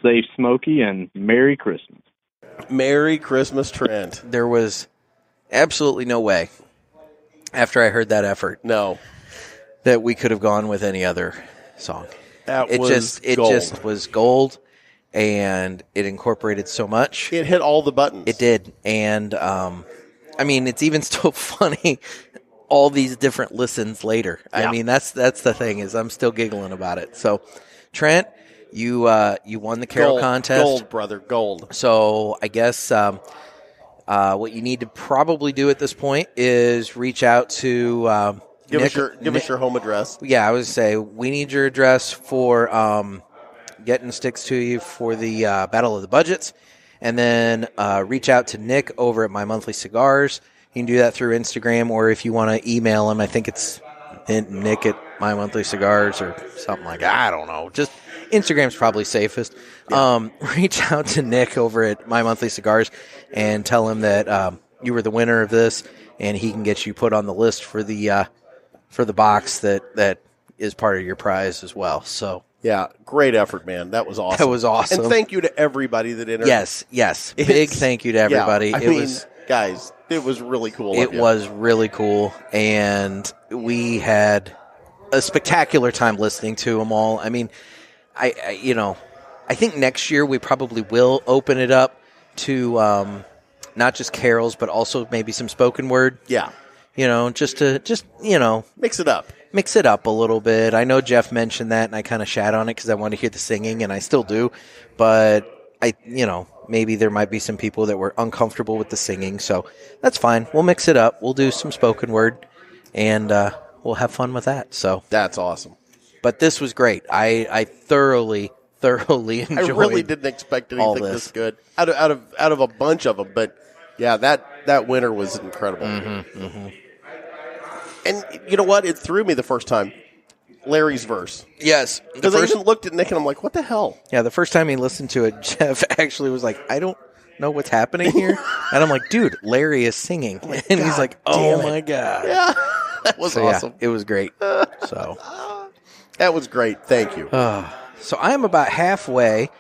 Speaker 3: safe smoky and Merry Christmas.
Speaker 1: Merry Christmas, Trent.
Speaker 2: There was absolutely no way, after I heard that effort,
Speaker 1: No.
Speaker 2: that we could have gone with any other song.
Speaker 1: It
Speaker 2: just was gold, and it incorporated so much.
Speaker 1: It hit all the buttons.
Speaker 2: It did. And, I mean, it's even still funny all these different listens later.
Speaker 1: Yeah.
Speaker 2: I mean, that's the thing, is I'm still giggling about it. So, Trent, you won the Carol contest.
Speaker 1: Gold, brother, gold.
Speaker 2: So I guess what you need to probably do at this point is reach out to
Speaker 1: Give
Speaker 2: Nick.
Speaker 1: us your home address.
Speaker 2: Yeah, I would say we need your address for getting sticks to you for the Battle of the Budgets, and then reach out to Nick over at My Monthly Cigars. You can do that through Instagram, or if you want to email him, I think it's Nick at My Monthly Cigars or something like that. I don't know. Just Instagram's probably safest. Yeah. Reach out to Nick over at My Monthly Cigars and tell him that you were the winner of this, and he can get you put on the list for the box that is part of your prize as well. So
Speaker 1: yeah, great effort, man. That was awesome.
Speaker 2: That was awesome.
Speaker 1: And thank you to everybody that entered.
Speaker 2: Yes. Big thank you to everybody.
Speaker 1: Yeah, guys, it was really cool.
Speaker 2: It was really cool, and we had a spectacular time listening to them all. I mean, I think next year we probably will open it up to not just carols, but also maybe some spoken word.
Speaker 1: Yeah.
Speaker 2: Just
Speaker 1: mix it up.
Speaker 2: Mix it up a little bit. I know Jeff mentioned that, and I kind of shat on it because I wanted to hear the singing, and I still do. But maybe there might be some people that were uncomfortable with the singing, so that's fine. We'll mix it up. We'll do some spoken word, and we'll have fun with that. So
Speaker 1: that's awesome.
Speaker 2: But this was great. I thoroughly enjoyed.
Speaker 1: I really didn't expect anything this good out of a bunch of them, but yeah, that winner was incredible.
Speaker 2: Mm-hmm.
Speaker 1: And you know what? It threw me the first time. Larry's verse.
Speaker 2: Yes.
Speaker 1: Because I even looked at Nick and I'm like, what the hell?
Speaker 2: Yeah, the first time he listened to it, Jeff actually was like, I don't know what's happening here. And I'm like, dude, Larry is singing. And he's like, oh my God.
Speaker 1: Yeah. That was awesome.
Speaker 2: Yeah, it was great. So
Speaker 1: that was great. Thank you.
Speaker 2: So I am about halfway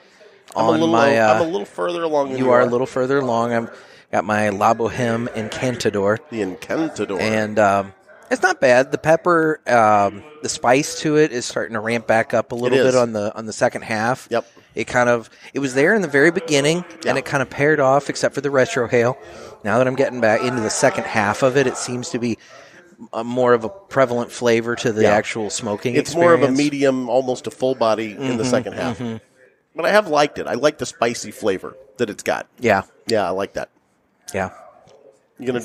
Speaker 2: on my...
Speaker 1: I'm a little further along than
Speaker 2: you are. A little further along. I've got my La Boheme Encantador.
Speaker 1: The Encantador.
Speaker 2: And it's not bad. The pepper, the spice to it is starting to ramp back up a little bit on the second half.
Speaker 1: Yep.
Speaker 2: It was there in the very beginning, and it kind of paired off, except for the retrohale. Now that I'm getting back into the second half of it, it seems to be more of a prevalent flavor to the actual smoking
Speaker 1: It's
Speaker 2: experience.
Speaker 1: more of a medium, almost a full body in the second half. Mm-hmm. But I have liked it. I like the spicy flavor that it's got.
Speaker 2: Yeah.
Speaker 1: Yeah, I like that.
Speaker 2: Yeah.
Speaker 1: You gonna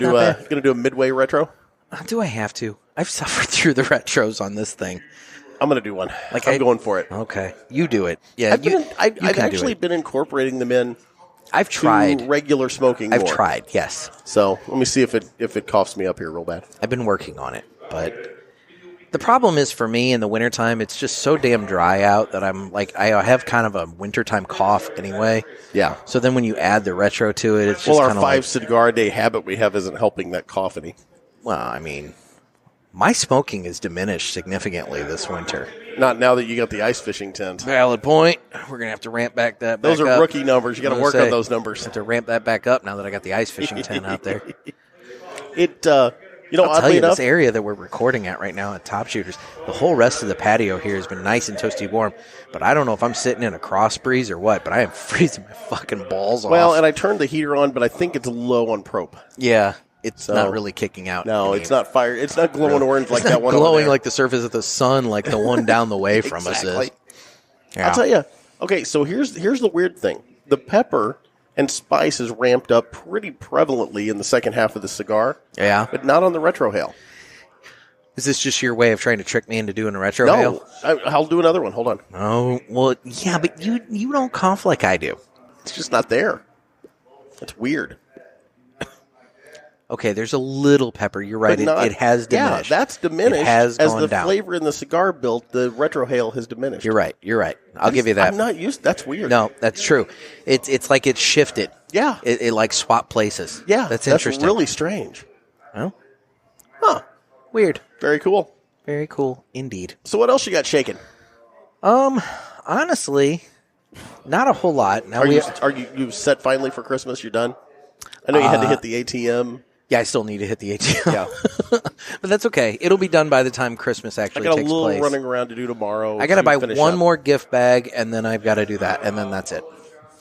Speaker 1: do a midway retro?
Speaker 2: Do I have to? I've suffered through the retros on this thing.
Speaker 1: I'm going to do one. I'm going for it.
Speaker 2: Okay. You do it. Yeah.
Speaker 1: I've actually been incorporating them in.
Speaker 2: I've tried.
Speaker 1: Regular smoking
Speaker 2: I've tried, yes.
Speaker 1: So let me see if it coughs me up here real bad.
Speaker 2: I've been working on it. But the problem is for me in the wintertime, it's just so damn dry out that I'm like, I have kind of a wintertime cough anyway.
Speaker 1: Yeah.
Speaker 2: So then when you add the retro to it, it's just
Speaker 1: our
Speaker 2: kind of
Speaker 1: 5 cigar a day habit we have isn't helping that cough any.
Speaker 2: Well, I mean, my smoking is diminished significantly this winter.
Speaker 1: Not now that you got the ice fishing tent.
Speaker 2: Valid point. We're going to have to ramp back that back
Speaker 1: Those are
Speaker 2: up.
Speaker 1: rookie numbers. You got to work on those numbers.
Speaker 2: Have to ramp that back up now that I got the ice fishing tent out there.
Speaker 1: I'll tell you,
Speaker 2: this area that we're recording at right now at Top Shooters, the whole rest of the patio here has been nice and toasty warm, but I don't know if I'm sitting in a cross breeze or what, but I am freezing my fucking balls off.
Speaker 1: Well, and I turned the heater on, but I think it's low on prop.
Speaker 2: Yeah. It's not really kicking out.
Speaker 1: No, it's not fire. It's not glowing orange like that one.
Speaker 2: It's not glowing
Speaker 1: over
Speaker 2: like the surface of the sun, like the one down the way from us is.
Speaker 1: Yeah. I'll tell you. Okay, so here's the weird thing: the pepper and spice is ramped up pretty prevalently in the second half of the cigar.
Speaker 2: Yeah,
Speaker 1: but not on the retrohale.
Speaker 2: Is this just your way of trying to trick me into doing a retro hail?
Speaker 1: No, I'll do another one. Hold on.
Speaker 2: Oh, well, yeah, but you don't cough like I do.
Speaker 1: It's just not there. It's weird.
Speaker 2: Okay, there's a little pepper. You're right. It has diminished.
Speaker 1: Yeah, that's diminished.
Speaker 2: It has
Speaker 1: as
Speaker 2: gone
Speaker 1: the
Speaker 2: down.
Speaker 1: flavor in the cigar built, the retrohale has diminished.
Speaker 2: You're right. I'll give you that.
Speaker 1: I'm not used. That's weird.
Speaker 2: No, that's true. It's like it's shifted.
Speaker 1: Yeah.
Speaker 2: It like swapped places.
Speaker 1: Yeah,
Speaker 2: That's interesting.
Speaker 1: That's really strange.
Speaker 2: Well,
Speaker 1: Huh.
Speaker 2: weird.
Speaker 1: Very cool.
Speaker 2: Very cool indeed.
Speaker 1: So what else you got shaking?
Speaker 2: Honestly, not a whole lot. Now
Speaker 1: Are you set finally for Christmas? You're done? I know you had to hit the ATM.
Speaker 2: Yeah, I still need to hit the ATM.
Speaker 1: Yeah.
Speaker 2: But that's okay. It'll be done by the time Christmas
Speaker 1: I
Speaker 2: actually
Speaker 1: got a
Speaker 2: takes
Speaker 1: little
Speaker 2: place.
Speaker 1: running around to do tomorrow.
Speaker 2: I got to buy
Speaker 1: finish
Speaker 2: one
Speaker 1: up.
Speaker 2: more gift bag, and then I've got to do that, and then that's it.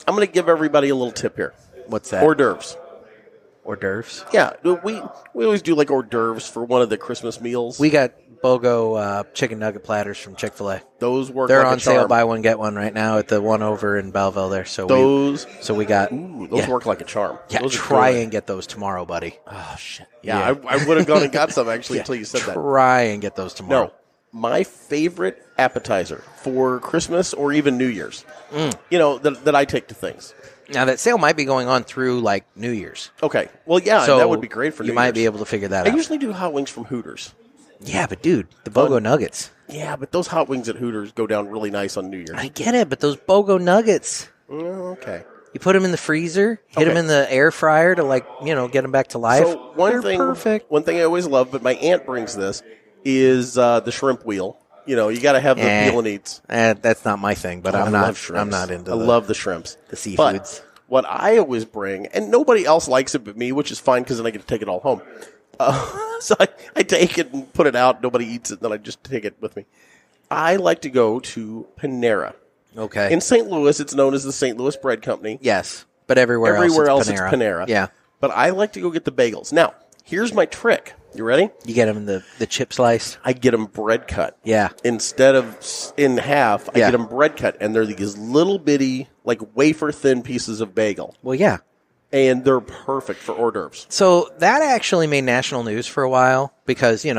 Speaker 1: I'm going to give everybody a little tip here.
Speaker 2: What's that?
Speaker 1: Hors d'oeuvres.
Speaker 2: Hors d'oeuvres.
Speaker 1: Yeah, we always do like hors d'oeuvres for one of the Christmas meals.
Speaker 2: We got BOGO chicken nugget platters from Chick-fil-A.
Speaker 1: Those work.
Speaker 2: They're
Speaker 1: like
Speaker 2: on
Speaker 1: a charm.
Speaker 2: sale, buy one get one right now at the one over in Belleville there. So
Speaker 1: Those
Speaker 2: we got
Speaker 1: those work like a charm.
Speaker 2: Yeah,
Speaker 1: Those are
Speaker 2: try
Speaker 1: good.
Speaker 2: and get those tomorrow, buddy.
Speaker 1: Oh shit. Yeah, I would have gone and got some actually until you said that.
Speaker 2: Try and get those tomorrow.
Speaker 1: No, my favorite appetizer for Christmas or even New Year's. That I take to things.
Speaker 2: Now that sale might be going on through like New Year's.
Speaker 1: Okay. Well, yeah,
Speaker 2: So
Speaker 1: that would be great for New
Speaker 2: you might
Speaker 1: Year's.
Speaker 2: be able to figure that
Speaker 1: I
Speaker 2: out.
Speaker 1: usually do hot wings from Hooters.
Speaker 2: Yeah, but dude, the BOGO nuggets.
Speaker 1: Yeah, but those hot wings at Hooters go down really nice on New Year's.
Speaker 2: I get it, but those BOGO nuggets.
Speaker 1: Okay.
Speaker 2: You put them in the freezer, hit them
Speaker 1: Okay.
Speaker 2: in the air fryer to get them back to life.
Speaker 1: So
Speaker 2: They're perfect.
Speaker 1: One thing I always love, but my aunt brings this, is the shrimp wheel. You got to have the peel and eats.
Speaker 2: That's not my thing, but
Speaker 1: I
Speaker 2: I'm
Speaker 1: love
Speaker 2: not.
Speaker 1: shrimps.
Speaker 2: I'm not into.
Speaker 1: I love the shrimps,
Speaker 2: the seafoods.
Speaker 1: But what I always bring, and nobody else likes it but me, which is fine because then I get to take it all home. So I take it and put it out. Nobody eats it, then I just take it with me. I like to go to Panera.
Speaker 2: Okay.
Speaker 1: In St. Louis, it's known as the St. Louis Bread Company.
Speaker 2: Yes, but everywhere else it's Panera. Yeah.
Speaker 1: But I like to go get the bagels. Now, here's my trick. You ready?
Speaker 2: You get them in the chip slice.
Speaker 1: I get them bread cut.
Speaker 2: Yeah.
Speaker 1: Instead of in half, I
Speaker 2: Yeah.
Speaker 1: get them bread cut, and they're these little bitty, like wafer thin pieces of bagel,
Speaker 2: Well, yeah.
Speaker 1: and they're perfect for hors d'oeuvres.
Speaker 2: So that actually made national news for a while because we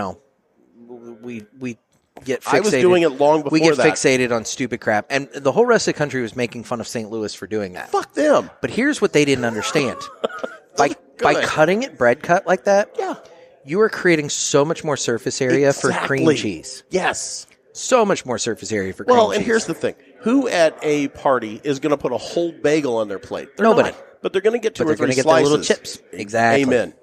Speaker 2: get fixated.
Speaker 1: I was doing it long before
Speaker 2: we get
Speaker 1: that.
Speaker 2: fixated on stupid crap, and the whole rest of the country was making fun of St. Louis for doing that.
Speaker 1: Fuck them.
Speaker 2: But here's what they didn't understand: by
Speaker 1: good.
Speaker 2: cutting it bread cut like that,
Speaker 1: Yeah.
Speaker 2: you are creating so much more surface area for cream
Speaker 1: Exactly.
Speaker 2: cheese.
Speaker 1: Yes.
Speaker 2: So much more surface area for cream
Speaker 1: Well,
Speaker 2: cheese.
Speaker 1: and here's the thing: who at a party is going to put a whole bagel on their plate? They're
Speaker 2: Nobody.
Speaker 1: not. But they're going to get two
Speaker 2: But
Speaker 1: or
Speaker 2: they're
Speaker 1: three
Speaker 2: gonna get the
Speaker 1: slices.
Speaker 2: little chips. Exactly.
Speaker 1: Amen.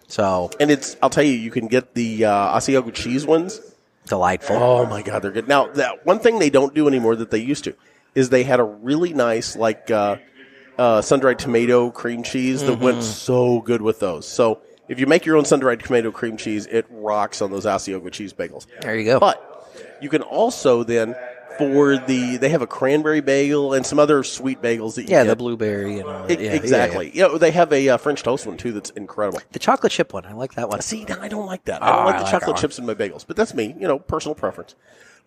Speaker 2: So
Speaker 1: And I'll tell you can get the Asiago cheese ones.
Speaker 2: delightful.
Speaker 1: Oh my God, they're good. Now, that one thing they don't do anymore that they used to is they had a really nice sun-dried tomato cream cheese that went so good with those. So if you make your own sun-dried tomato cream cheese, it rocks on those Asiago cheese bagels.
Speaker 2: There you go.
Speaker 1: But you can also then they have a cranberry bagel and some other sweet bagels that you get.
Speaker 2: the blueberry and all that. Yeah,
Speaker 1: Exactly.
Speaker 2: yeah.
Speaker 1: They have a French toast one too that's incredible.
Speaker 2: The chocolate chip one, I like that one.
Speaker 1: See, I don't like that. I don't like
Speaker 2: I
Speaker 1: the
Speaker 2: like
Speaker 1: chocolate
Speaker 2: that
Speaker 1: chips in my bagels, but that's me, personal preference.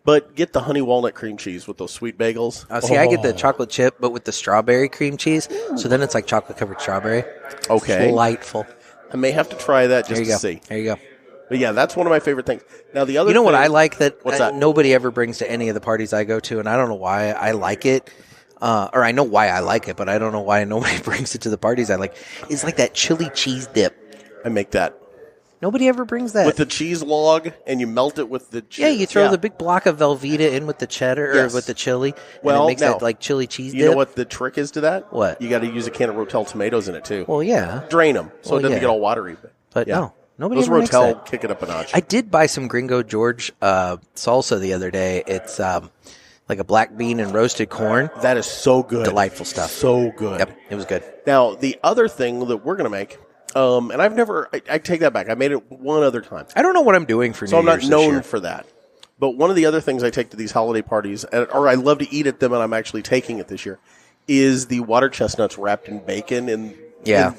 Speaker 1: But get the honey walnut cream cheese with those sweet bagels.
Speaker 2: I get the chocolate chip, but with the strawberry cream cheese. So then it's like chocolate covered strawberry.
Speaker 1: Okay.
Speaker 2: Delightful.
Speaker 1: I may have to try that
Speaker 2: There
Speaker 1: just
Speaker 2: you
Speaker 1: to
Speaker 2: go.
Speaker 1: see.
Speaker 2: There you go.
Speaker 1: But yeah, that's one of my favorite things. Now the other
Speaker 2: You know what
Speaker 1: thing-
Speaker 2: I like that,
Speaker 1: What's that?
Speaker 2: nobody ever brings to any of the parties I go to, and I don't know why I like it. Or I know why I like it, but I don't know why nobody brings it to the parties I like. It's like that chili cheese dip.
Speaker 1: I make that.
Speaker 2: Nobody ever brings that.
Speaker 1: With the cheese log, and you melt it with the cheese.
Speaker 2: Yeah, you throw the big block of Velveeta in with the cheddar
Speaker 1: Yes.
Speaker 2: or with the chili.
Speaker 1: Well,
Speaker 2: and it makes
Speaker 1: now,
Speaker 2: that like chili cheese
Speaker 1: You
Speaker 2: dip.
Speaker 1: know what the trick is to that?
Speaker 2: What?
Speaker 1: You got to use a can of Rotel tomatoes in it too.
Speaker 2: Well, yeah.
Speaker 1: Drain them so
Speaker 2: Well,
Speaker 1: it doesn't
Speaker 2: yeah.
Speaker 1: get all watery.
Speaker 2: But
Speaker 1: yeah.
Speaker 2: no, nobody
Speaker 1: Those
Speaker 2: ever makes
Speaker 1: Rotel
Speaker 2: that.
Speaker 1: kick it up a notch.
Speaker 2: I did buy some Gringo George salsa the other day. It's like a black bean and roasted corn.
Speaker 1: That is so good.
Speaker 2: Delightful stuff.
Speaker 1: So good.
Speaker 2: Yep, it was good.
Speaker 1: Now, the other thing that we're going to make, and I take that back. I made it one other time.
Speaker 2: I don't know what I'm doing for
Speaker 1: So
Speaker 2: New
Speaker 1: I'm not
Speaker 2: Year's this
Speaker 1: known
Speaker 2: year.
Speaker 1: for that. But one of the other things I take to these holiday parties, or I love to eat at them, and I'm actually taking it this year, is the water chestnuts wrapped in bacon and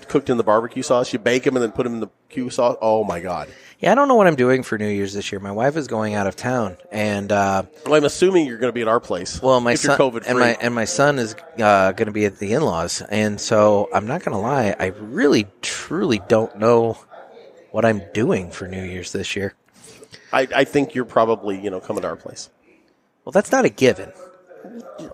Speaker 1: cooked in the barbecue sauce. You bake them and then put them in the Q sauce. Oh, my God.
Speaker 2: Yeah, I don't know what I'm doing for New Year's this year. My wife is going out of town, and
Speaker 1: Well, I'm assuming you're going to be at our place.
Speaker 2: well, my
Speaker 1: if
Speaker 2: son
Speaker 1: you're COVID-free.
Speaker 2: and my son is going to be at the in-laws, and so I'm not going to lie, I really truly don't know what I'm doing for New Year's this year.
Speaker 1: I think you're probably, coming to our place.
Speaker 2: Well, that's not a given.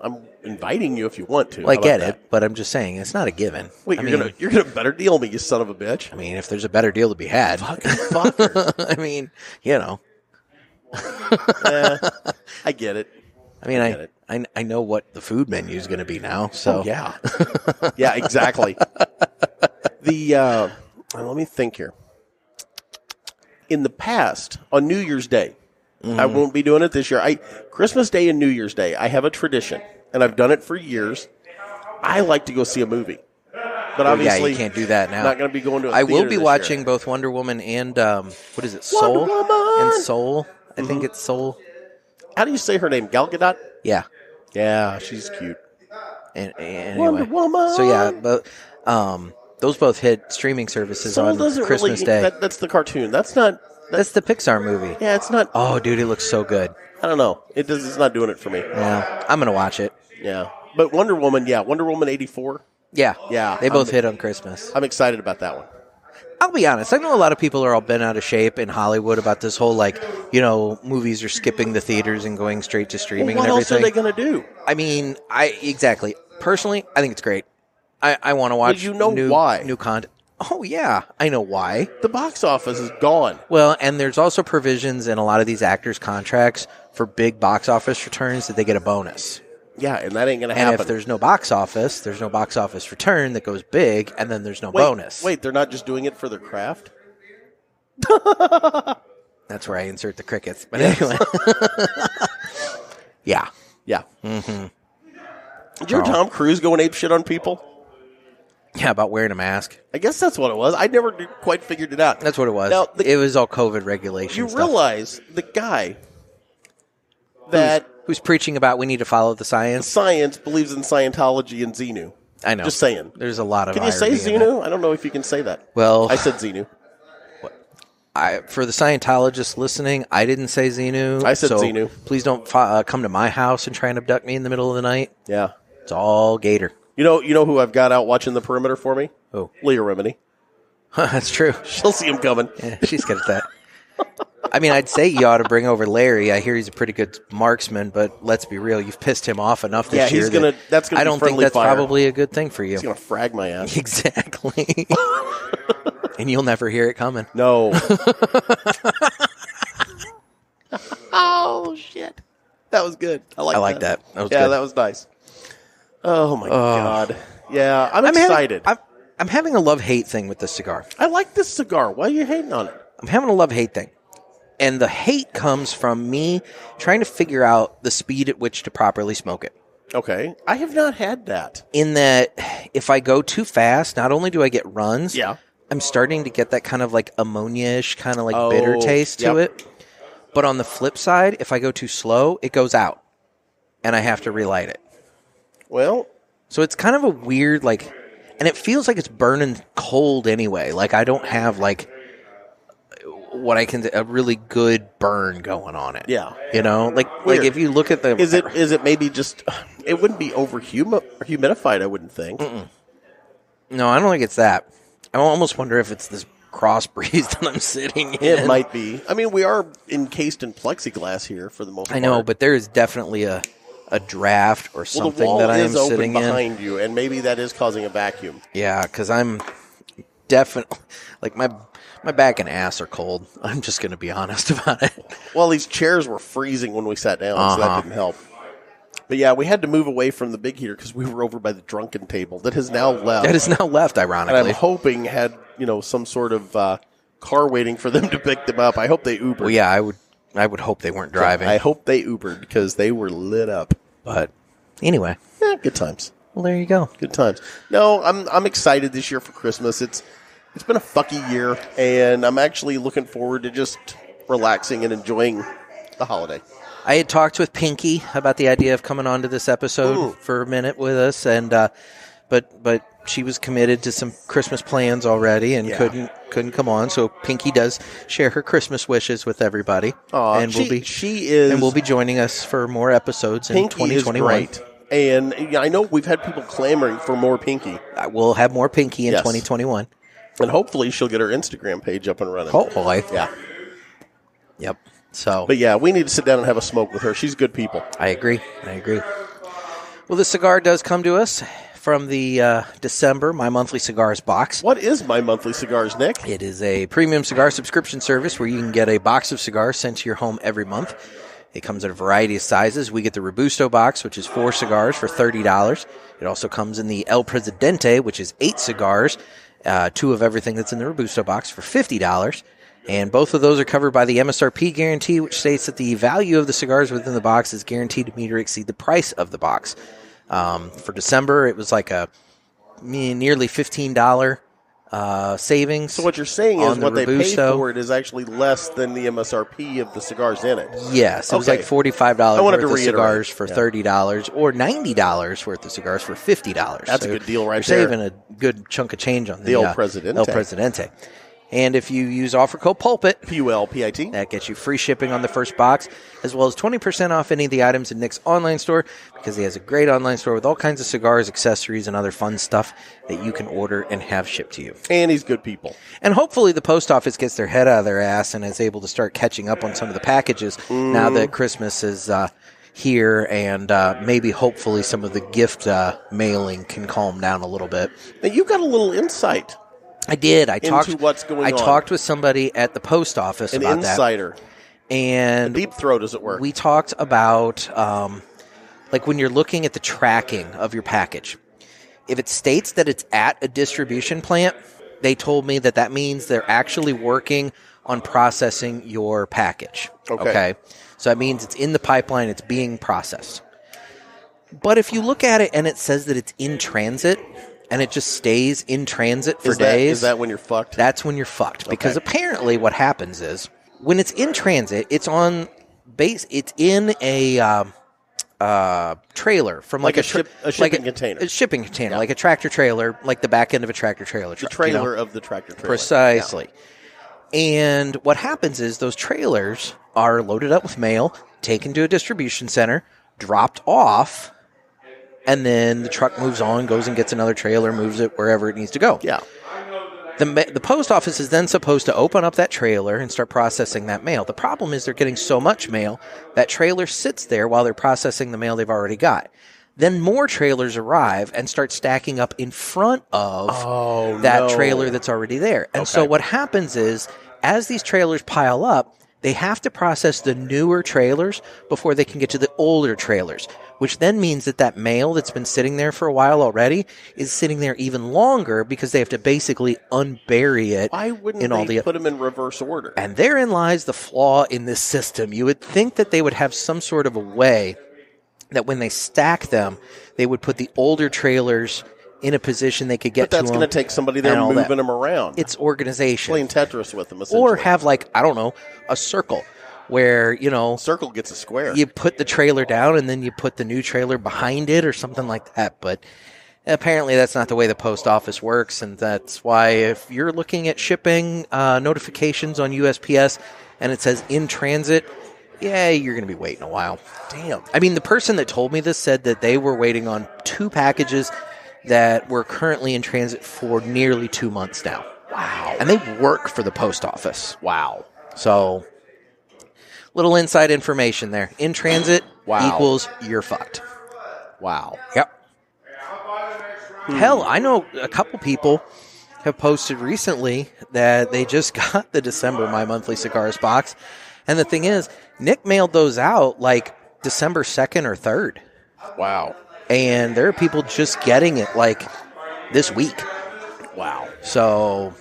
Speaker 1: I'm inviting you if you want to.
Speaker 2: Well, I
Speaker 1: How about
Speaker 2: get
Speaker 1: that?
Speaker 2: it, but I'm just saying it's not a given.
Speaker 1: Wait, you're gonna better deal me, you son of a bitch.
Speaker 2: I mean, if there's a better deal to be had.
Speaker 1: Fucking fucker.
Speaker 2: I mean,
Speaker 1: I get it.
Speaker 2: I mean, I know what the food menu is going to be now. So
Speaker 1: yeah. Yeah, exactly. Let me think here. In the past, on New Year's Day, I won't be doing it this year. Christmas Day and New Year's Day, I have a tradition, and I've done it for years. I like to go see a movie. But obviously,
Speaker 2: you can't do that now.
Speaker 1: Not going to be going to a
Speaker 2: I will
Speaker 1: theater
Speaker 2: be
Speaker 1: this
Speaker 2: watching
Speaker 1: year.
Speaker 2: both Wonder Woman and, what is it, Soul?
Speaker 1: Wonder Woman!
Speaker 2: And Soul. I think it's Soul.
Speaker 1: How do you say her name? Gal Gadot?
Speaker 2: Yeah.
Speaker 1: Yeah, she's cute.
Speaker 2: And anyway.
Speaker 1: Wonder Woman!
Speaker 2: So, yeah, but those both hit streaming services
Speaker 1: Soul
Speaker 2: on
Speaker 1: doesn't
Speaker 2: Christmas
Speaker 1: really,
Speaker 2: Day.
Speaker 1: That's the cartoon. That's not...
Speaker 2: That's the Pixar movie.
Speaker 1: Yeah, it's not...
Speaker 2: Oh, dude, it looks so good.
Speaker 1: I don't know. It's not doing it for me.
Speaker 2: Yeah, I'm going to watch it.
Speaker 1: Yeah. But Wonder Woman, Wonder Woman 84.
Speaker 2: Yeah.
Speaker 1: Yeah.
Speaker 2: They both hit on Christmas.
Speaker 1: I'm excited about that one.
Speaker 2: I'll be honest. I know a lot of people are all bent out of shape in Hollywood about this whole, movies are skipping the theaters and going straight to streaming
Speaker 1: What
Speaker 2: and
Speaker 1: else
Speaker 2: everything.
Speaker 1: are they going to do?
Speaker 2: I mean, exactly. Personally, I think it's great. I want to watch
Speaker 1: why.
Speaker 2: new content. Oh, yeah. I know why.
Speaker 1: The box office is gone.
Speaker 2: Well, and there's also provisions in a lot of these actors' contracts for big box office returns that they get a bonus.
Speaker 1: Yeah, and that ain't going to
Speaker 2: And
Speaker 1: happen.
Speaker 2: if there's no box office return that goes big, and then there's no bonus.
Speaker 1: Wait, they're not just doing it for their craft?
Speaker 2: That's where I insert the crickets. But anyway. Yeah.
Speaker 1: Yeah. Mm-hmm. Did you hear Tom Cruise going ape shit on people?
Speaker 2: Yeah, about wearing a mask.
Speaker 1: I guess that's what it was. I never quite figured it out.
Speaker 2: That's what it was.
Speaker 1: Now,
Speaker 2: It was all COVID regulation
Speaker 1: you
Speaker 2: stuff.
Speaker 1: realize the guy that
Speaker 2: Who's preaching about we need to follow the science?
Speaker 1: science believes in Scientology and Xenu.
Speaker 2: I know.
Speaker 1: Just saying.
Speaker 2: There's a lot of
Speaker 1: Can you say
Speaker 2: irony in that.
Speaker 1: Xenu? I don't know if you can say that.
Speaker 2: Well,
Speaker 1: I said Xenu.
Speaker 2: for the Scientologists listening, I didn't say Xenu.
Speaker 1: I said
Speaker 2: so
Speaker 1: Xenu.
Speaker 2: Please don't come to my house and try and abduct me in the middle of the night.
Speaker 1: Yeah.
Speaker 2: It's all Gator.
Speaker 1: You know who I've got out watching the perimeter for me?
Speaker 2: Oh.
Speaker 1: Leah Remini.
Speaker 2: That's true.
Speaker 1: She'll see him coming.
Speaker 2: Yeah, she's good at that. I mean, I'd say you ought to bring over Larry. I hear he's a pretty good marksman, but let's be real. You've pissed him off enough this year.
Speaker 1: That's gonna
Speaker 2: I
Speaker 1: be
Speaker 2: don't think
Speaker 1: friendly
Speaker 2: that's
Speaker 1: fire.
Speaker 2: probably a good thing for you.
Speaker 1: He's going to frag my ass.
Speaker 2: Exactly. And you'll never hear it coming.
Speaker 1: No. Oh, shit. That was good. I like that.
Speaker 2: That was
Speaker 1: yeah,
Speaker 2: good.
Speaker 1: that was nice. Oh, my God. Yeah, I'm excited.
Speaker 2: I'm having a love-hate thing with this cigar.
Speaker 1: I like this cigar. Why are you hating on it?
Speaker 2: I'm having a love-hate thing. And the hate comes from me trying to figure out the speed at which to properly smoke it.
Speaker 1: Okay. I have not had that.
Speaker 2: In that, if I go too fast, not only do I get runs,
Speaker 1: Yeah.
Speaker 2: I'm starting to get that kind of like ammonia-ish, kind of like bitter taste to it. But on the flip side, if I go too slow, it goes out. And I have to relight it.
Speaker 1: Well,
Speaker 2: So it's kind of a weird, and it feels like it's burning cold anyway. Like I don't have what I can a really good burn going on it.
Speaker 1: yeah.
Speaker 2: Like
Speaker 1: Weird.
Speaker 2: if you look at the
Speaker 1: Is it maybe just, it wouldn't be over humidified, I wouldn't think.
Speaker 2: No, I don't think it's that. I almost wonder if it's this crossbreed that I'm sitting in.
Speaker 1: It might be. I mean, we are encased in plexiglass here for the most part.
Speaker 2: I know, but there is definitely a draft or
Speaker 1: well,
Speaker 2: something
Speaker 1: the wall
Speaker 2: that I am
Speaker 1: is open
Speaker 2: sitting in.
Speaker 1: behind you, and maybe that is causing a vacuum.
Speaker 2: Yeah, because I'm definitely my back and ass are cold. I'm just going to be honest about it.
Speaker 1: Well, these chairs were freezing when we sat down, so that didn't help. But yeah, we had to move away from the big heater because we were over by the drunken table that has now left.
Speaker 2: That is now left,
Speaker 1: and
Speaker 2: ironically.
Speaker 1: I'm hoping had some sort of car waiting for them to pick them up. I hope they Ubered.
Speaker 2: Well, yeah, I would hope they weren't driving.
Speaker 1: I hope they Ubered because they were lit up.
Speaker 2: But anyway,
Speaker 1: Good times.
Speaker 2: well, there you go.
Speaker 1: Good times. No, I'm excited this year for Christmas. It's been a fucky year, and I'm actually looking forward to just relaxing and enjoying the holiday.
Speaker 2: I had talked with Pinky about the idea of coming on to this episode for a minute with us, and but she was committed to some Christmas plans already and couldn't come on. So Pinky does share her Christmas wishes with everybody, and will be joining us for more episodes in
Speaker 1: Pinky
Speaker 2: 2021.
Speaker 1: is great. And I know we've had people clamoring for more Pinky,
Speaker 2: We'll have more Pinky in
Speaker 1: Yes.
Speaker 2: 2021.
Speaker 1: and hopefully she'll get her Instagram page up and running.
Speaker 2: Hopefully,
Speaker 1: Yeah.
Speaker 2: yep. So,
Speaker 1: But yeah, we need to sit down and have a smoke with her. She's good people.
Speaker 2: I agree. Well, this cigar does come to us from the December My Monthly Cigars box.
Speaker 1: What is My Monthly Cigars, Nick?
Speaker 2: It is a premium cigar subscription service where you can get a box of cigars sent to your home every month. It comes in a variety of sizes. We get the Robusto box, which is 4 cigars for $30. It also comes in the El Presidente, which is 8 cigars, 2 of everything that's in the Robusto box for $50. And both of those are covered by the MSRP guarantee, which states that the value of the cigars within the box is guaranteed to meet or exceed the price of the box. For December, it was like a nearly $15 savings.
Speaker 1: So what you're saying is what they paid
Speaker 2: Robusto.
Speaker 1: for it is actually less than the MSRP of the cigars in it.
Speaker 2: Yes, it was like $45 worth of cigars for $30 or $90 worth of cigars for $50.
Speaker 1: That's a good deal right
Speaker 2: you're
Speaker 1: there.
Speaker 2: saving a good chunk of change on the
Speaker 1: El Presidente.
Speaker 2: El Presidente. And if you use offer code Pulpit,
Speaker 1: PULPIT.
Speaker 2: that gets you free shipping on the first box, as well as 20% off any of the items in Nick's online store, because he has a great online store with all kinds of cigars, accessories, and other fun stuff that you can order and have shipped to you.
Speaker 1: And he's good people.
Speaker 2: And hopefully the post office gets their head out of their ass and is able to start catching up on some of the packages now that Christmas is here, and maybe hopefully some of the gift mailing can calm down a little bit.
Speaker 1: Now, you got a little insight.
Speaker 2: I did. I
Speaker 1: what's going on.
Speaker 2: talked with somebody at the post office about
Speaker 1: insider.
Speaker 2: that. And
Speaker 1: Deep throat, as it were.
Speaker 2: we talked about like when you're looking at the tracking of your package. If it states that it's at a distribution plant, they told me that means they're actually working on processing your package. Okay. So that means it's in the pipeline, it's being processed. But if you look at it and it says that it's in transit, and it just stays in transit for days.
Speaker 1: Is that when you're fucked?
Speaker 2: That's when you're fucked. Because apparently what happens is when it's in transit, it's on base. It's in a trailer from like a
Speaker 1: shipping container.
Speaker 2: A shipping container, like a tractor trailer, like the back end of a tractor trailer.
Speaker 1: The trailer of the tractor trailer.
Speaker 2: Precisely. Yeah. And what happens is those trailers are loaded up with mail, taken to a distribution center, dropped off, and then the truck moves on, goes and gets another trailer, moves it wherever it needs to go.
Speaker 1: Yeah.
Speaker 2: The post office is then supposed to open up that trailer and start processing that mail. The problem is they're getting so much mail, that trailer sits there while they're processing the mail they've already got. Then more trailers arrive and start stacking up in front of that trailer that's already there. And so what happens is, as these trailers pile up, they have to process the newer trailers before they can get to the older trailers, which then means that mail that's been sitting there for a while already is sitting there even longer because they have to basically unbury it.
Speaker 1: Why wouldn't they put them in reverse order?
Speaker 2: And therein lies the flaw in this system. You would think that they would have some sort of a way that when they stack them, they would put the older trailers in a position they could get to them.
Speaker 1: But that's going to take somebody there moving them around.
Speaker 2: It's organization.
Speaker 1: Playing Tetris with them, essentially.
Speaker 2: Or have, like, I don't know, a circle where,
Speaker 1: circle gets a square.
Speaker 2: You put the trailer down and then you put the new trailer behind it or something like that. But apparently that's not the way the post office works, and that's why if you're looking at shipping notifications on USPS and it says in transit, yeah, you're going to be waiting a while.
Speaker 1: Damn.
Speaker 2: I mean, the person that told me this said that they were waiting on 2 packages that were currently in transit for nearly 2 months now.
Speaker 1: Wow.
Speaker 2: And they work for the post office.
Speaker 1: Wow.
Speaker 2: So, little inside information there. In transit equals you're fucked.
Speaker 1: Wow.
Speaker 2: Yep. Hell, I know a couple people have posted recently that they just got the December My Monthly Cigars box. And the thing is, Nick mailed those out like December 2nd or 3rd.
Speaker 1: Wow.
Speaker 2: And there are people just getting it like this week.
Speaker 1: Wow.
Speaker 2: So,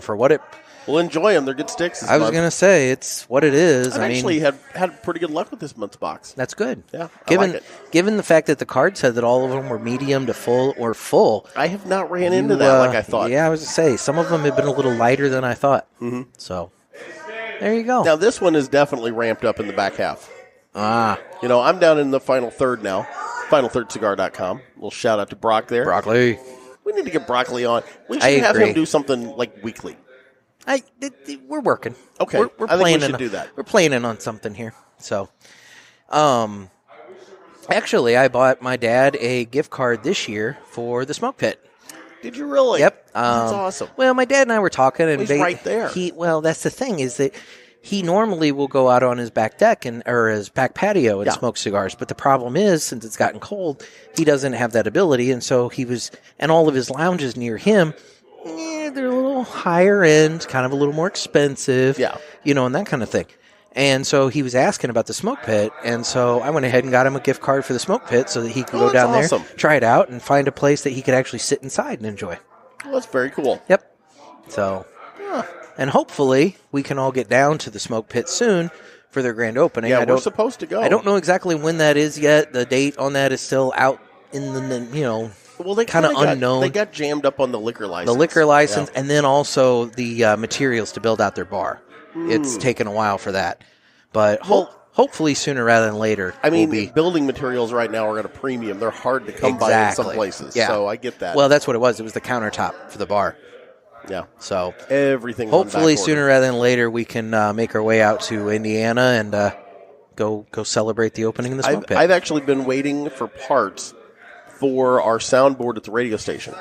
Speaker 2: for what it...
Speaker 1: We'll enjoy them. They're good sticks this
Speaker 2: I was
Speaker 1: month.
Speaker 2: going to say, it's what it is.
Speaker 1: I've actually had pretty good luck with this month's box.
Speaker 2: That's good.
Speaker 1: Yeah, I like it.
Speaker 2: Given the fact that the card said that all of them were medium to full or full.
Speaker 1: I have not ran into that like I thought.
Speaker 2: Yeah, I was going to say, some of them have been a little lighter than I thought.
Speaker 1: Mm-hmm.
Speaker 2: So, there you go.
Speaker 1: Now, this one is definitely ramped up in the back half. I'm down in the final third now. FinalThirdCigar.com. A little shout out to Brock there.
Speaker 2: Broccoli.
Speaker 1: We need to get Broccoli on. We should have him do something like weekly.
Speaker 2: We're working.
Speaker 1: Okay.
Speaker 2: We're
Speaker 1: I think
Speaker 2: planning
Speaker 1: we should do that.
Speaker 2: We're planning on something here. So, actually, I bought my dad a gift card this year for the Smoke Pit.
Speaker 1: Did you really?
Speaker 2: Yep.
Speaker 1: That's awesome.
Speaker 2: Well, my dad and I were talking, and
Speaker 1: he's right there.
Speaker 2: Well, that's the thing is that he normally will go out on his back deck or his back patio and smoke cigars. But the problem is, since it's gotten cold, he doesn't have that ability. And so and all of his lounges near him, they're a little higher end, kind of a little more expensive, and that kind of thing. And so he was asking about the smoke pit, and so I went ahead and got him a gift card for the smoke pit so that he could go down there, try it out, and find a place that he could actually sit inside and enjoy.
Speaker 1: Well, that's very cool.
Speaker 2: Yep. So, and hopefully we can all get down to the smoke pit soon for their grand opening.
Speaker 1: Yeah, we're supposed to go.
Speaker 2: I don't know exactly when that is yet. The date on that is still out in the
Speaker 1: well, they
Speaker 2: kind of unknown.
Speaker 1: They got jammed up on the liquor license.
Speaker 2: The liquor license, and then also the materials to build out their bar. It's taken a while for that. But hopefully sooner rather than later.
Speaker 1: I mean, building materials right now are at a premium. They're hard to come by in some places. Yeah. So I get that.
Speaker 2: Well, that's what it was. It was the countertop for the bar.
Speaker 1: Yeah.
Speaker 2: So
Speaker 1: everything.
Speaker 2: Hopefully sooner rather than later we can make our way out to Indiana and go celebrate the opening of the smoke pit.
Speaker 1: I've actually been waiting for parts for our soundboard at the radio station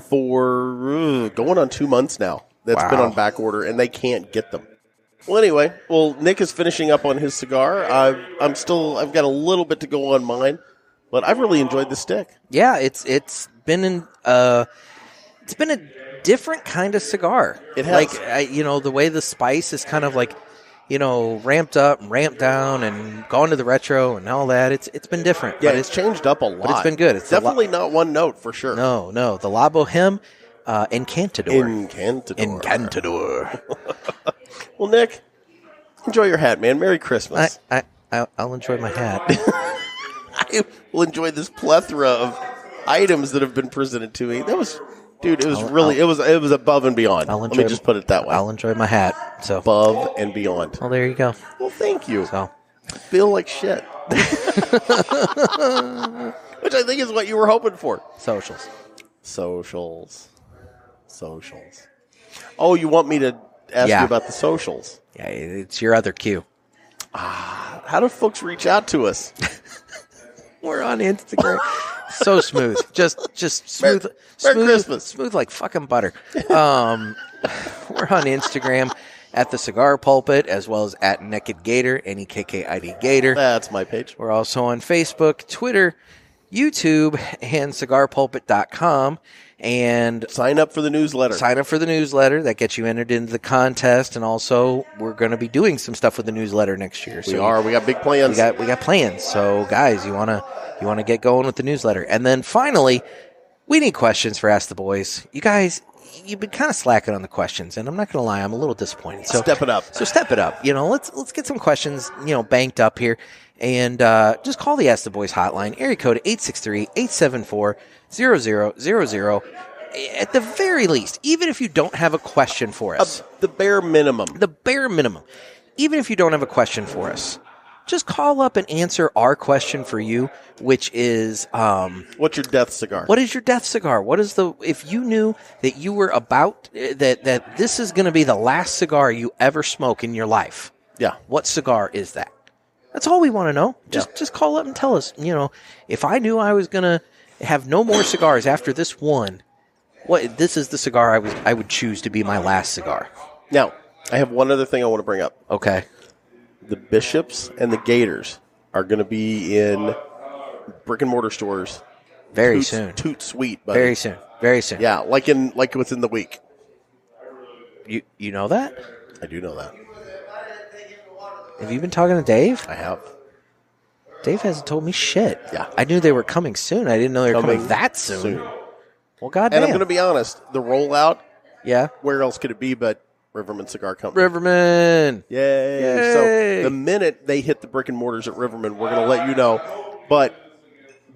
Speaker 1: for going on 2 months now. That's been on back order, and they can't get them. Well, anyway, Nick is finishing up on his cigar. I've got a little bit to go on mine, but I've really enjoyed the stick.
Speaker 2: Yeah, it's been a different kind of cigar.
Speaker 1: It has,
Speaker 2: the way the spice is kind of like, ramped up and ramped down and gone to the retro and all that. It's been different.
Speaker 1: Yeah, it's changed up a lot.
Speaker 2: But it's been good. It's
Speaker 1: definitely not one note for sure.
Speaker 2: No, the La Boheme Encantador.
Speaker 1: Encantador. Well, Nick, enjoy your hat, man. Merry Christmas.
Speaker 2: I'll enjoy my hat.
Speaker 1: I will enjoy this plethora of items that have been presented to me. That was, dude. It was it was above and beyond. Let me just put it that way.
Speaker 2: I'll enjoy my hat. So
Speaker 1: above and beyond.
Speaker 2: Well, there you go.
Speaker 1: Well, thank you.
Speaker 2: So
Speaker 1: I feel like shit, which I think is what you were hoping for. Socials. Oh, you want me to ask you about the socials?
Speaker 2: Yeah, it's your other cue.
Speaker 1: How do folks reach out to us?
Speaker 2: We're on Instagram. So smooth. Just smooth.
Speaker 1: Merry Christmas.
Speaker 2: Smooth like fucking butter. We're on Instagram at the Cigar Pulpit, as well as at Naked Gator, NEKKID Gator.
Speaker 1: That's my page.
Speaker 2: We're also on Facebook, Twitter, YouTube, and cigarpulpit.com. And
Speaker 1: sign up for the newsletter.
Speaker 2: That gets you entered into the contest. And also, we're going to be doing some stuff with the newsletter next year.
Speaker 1: We got big plans.
Speaker 2: We got plans. So, guys, you want to get going with the newsletter. And then finally, we need questions for Ask the Boys. You guys, you've been kind of slacking on the questions, and I'm not going to lie, I'm a little disappointed. So
Speaker 1: step it up.
Speaker 2: Let's get some questions, banked up here. And just call the Ask the Boys hotline, area code 863-874-0000. At the very least, even if you don't have a question for us.
Speaker 1: The bare minimum.
Speaker 2: Even if you don't have a question for us, just call up and answer our question for you, which is...
Speaker 1: what's your death cigar?
Speaker 2: What is your death cigar? If you knew that you were about... that this is going to be the last cigar you ever smoke in your life.
Speaker 1: Yeah.
Speaker 2: What cigar is that? That's all we want to know. Just call up and tell us. If I knew I was going to have no more cigars after this one, this is the cigar I would choose to be my last cigar.
Speaker 1: Now, I have one other thing I want to bring up.
Speaker 2: Okay.
Speaker 1: The Bishops and the Gators are going to be in brick and mortar stores
Speaker 2: very soon.
Speaker 1: Toot sweet, buddy.
Speaker 2: Very soon.
Speaker 1: Yeah, like within the week.
Speaker 2: You know that?
Speaker 1: I do know that.
Speaker 2: Have you been talking to Dave?
Speaker 1: I have.
Speaker 2: Dave hasn't told me shit.
Speaker 1: Yeah.
Speaker 2: I knew they were coming soon. I didn't know they were coming that soon. Well, goddamn.
Speaker 1: And I'm going to be honest, the rollout,
Speaker 2: yeah,
Speaker 1: where else could it be but Riverman Cigar Company?
Speaker 2: Riverman!
Speaker 1: Yay! So the minute they hit the brick and mortars at Riverman, we're going to let you know. But